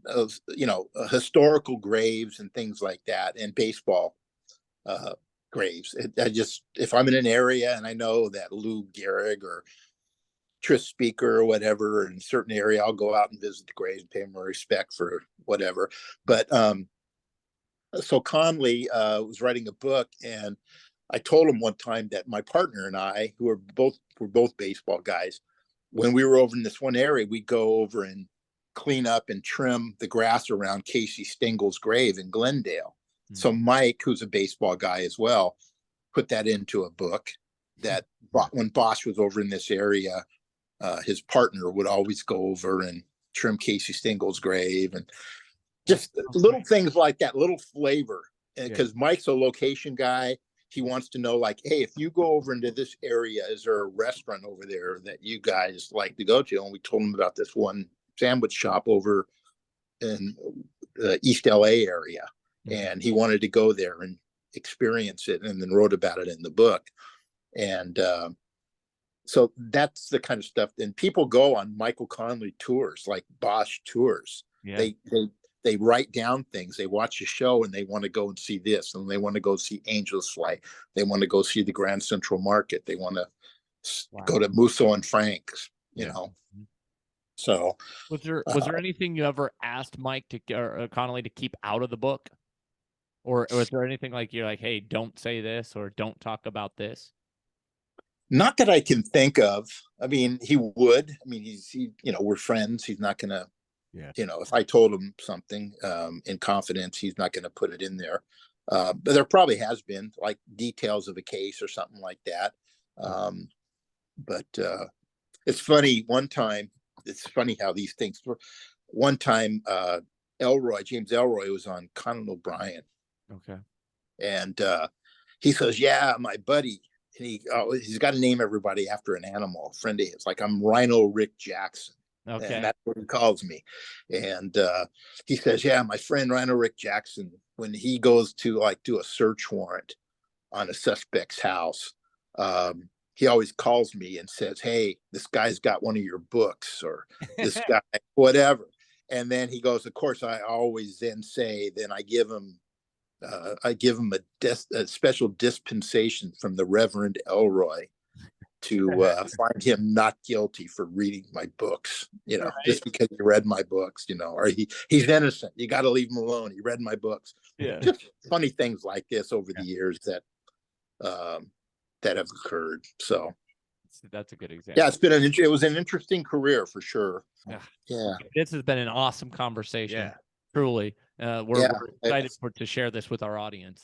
historical graves and things like that, and baseball graves. If I'm in an area and I know that Lou Gehrig or Tris Speaker or whatever in a certain area, I'll go out and visit the graves and pay them respect for whatever. But so Conley was writing a book, and I told him one time that my partner and I, who were both baseball guys, when we were over in this one area, we'd go over and clean up and trim the grass around Casey Stengel's grave in Glendale. Mm-hmm. So Mike, who's a baseball guy as well, put that into a book that when Bosch was over in this area, his partner would always go over and trim Casey Stengel's grave, and just little things like that, little flavor. Because Mike's a location guy. He wants to know, like, hey, if you go over into this area, is there a restaurant over there that you guys like to go to? And we told him about this one sandwich shop over in the East LA area. And he wanted to go there and experience it, and then wrote about it in the book. And so that's the kind of stuff. And people go on Michael Conley tours, like Bosch tours. Yeah. They write down things. They watch a show and they want to go and see this, and they want to go see Angels Flight. They want to go see the Grand Central Market. They want to go to Musso and Frank's, So was there anything you ever asked Mike or Connolly to keep out of the book? Or was there anything like you're like, hey, don't say this or don't talk about this? Not that I can think of. I mean, he would. I mean, we're friends. He's not going to, if I told him something in confidence, he's not going to put it in there. But there probably has been like details of a case or something like that. But it's funny. It's funny how these things were. One time, James Elroy was on Conan O'Brien. Okay. And he says, yeah, my buddy, and he's got to name everybody after an animal. A friend of his, like, I'm Rhino Rick Jackson. Okay. And that's what he calls me. And he says, yeah, my friend Rhino Rick Jackson, when he goes to like do a search warrant on a suspect's house, he always calls me and says, hey, this guy's got one of your books, or this guy, whatever. And then he goes, of course, I always then say, then I give him a special dispensation from the Reverend Elroy to find him not guilty for reading my books, right. Just because he read my books, or he's innocent. You got to leave him alone. He read my books. Yeah. Just funny things like this over the years that have occurred. So that's a good example. Yeah, it was an interesting career for sure. Yeah. This has been an awesome conversation. Yeah. Truly. We're excited to share this with our audience.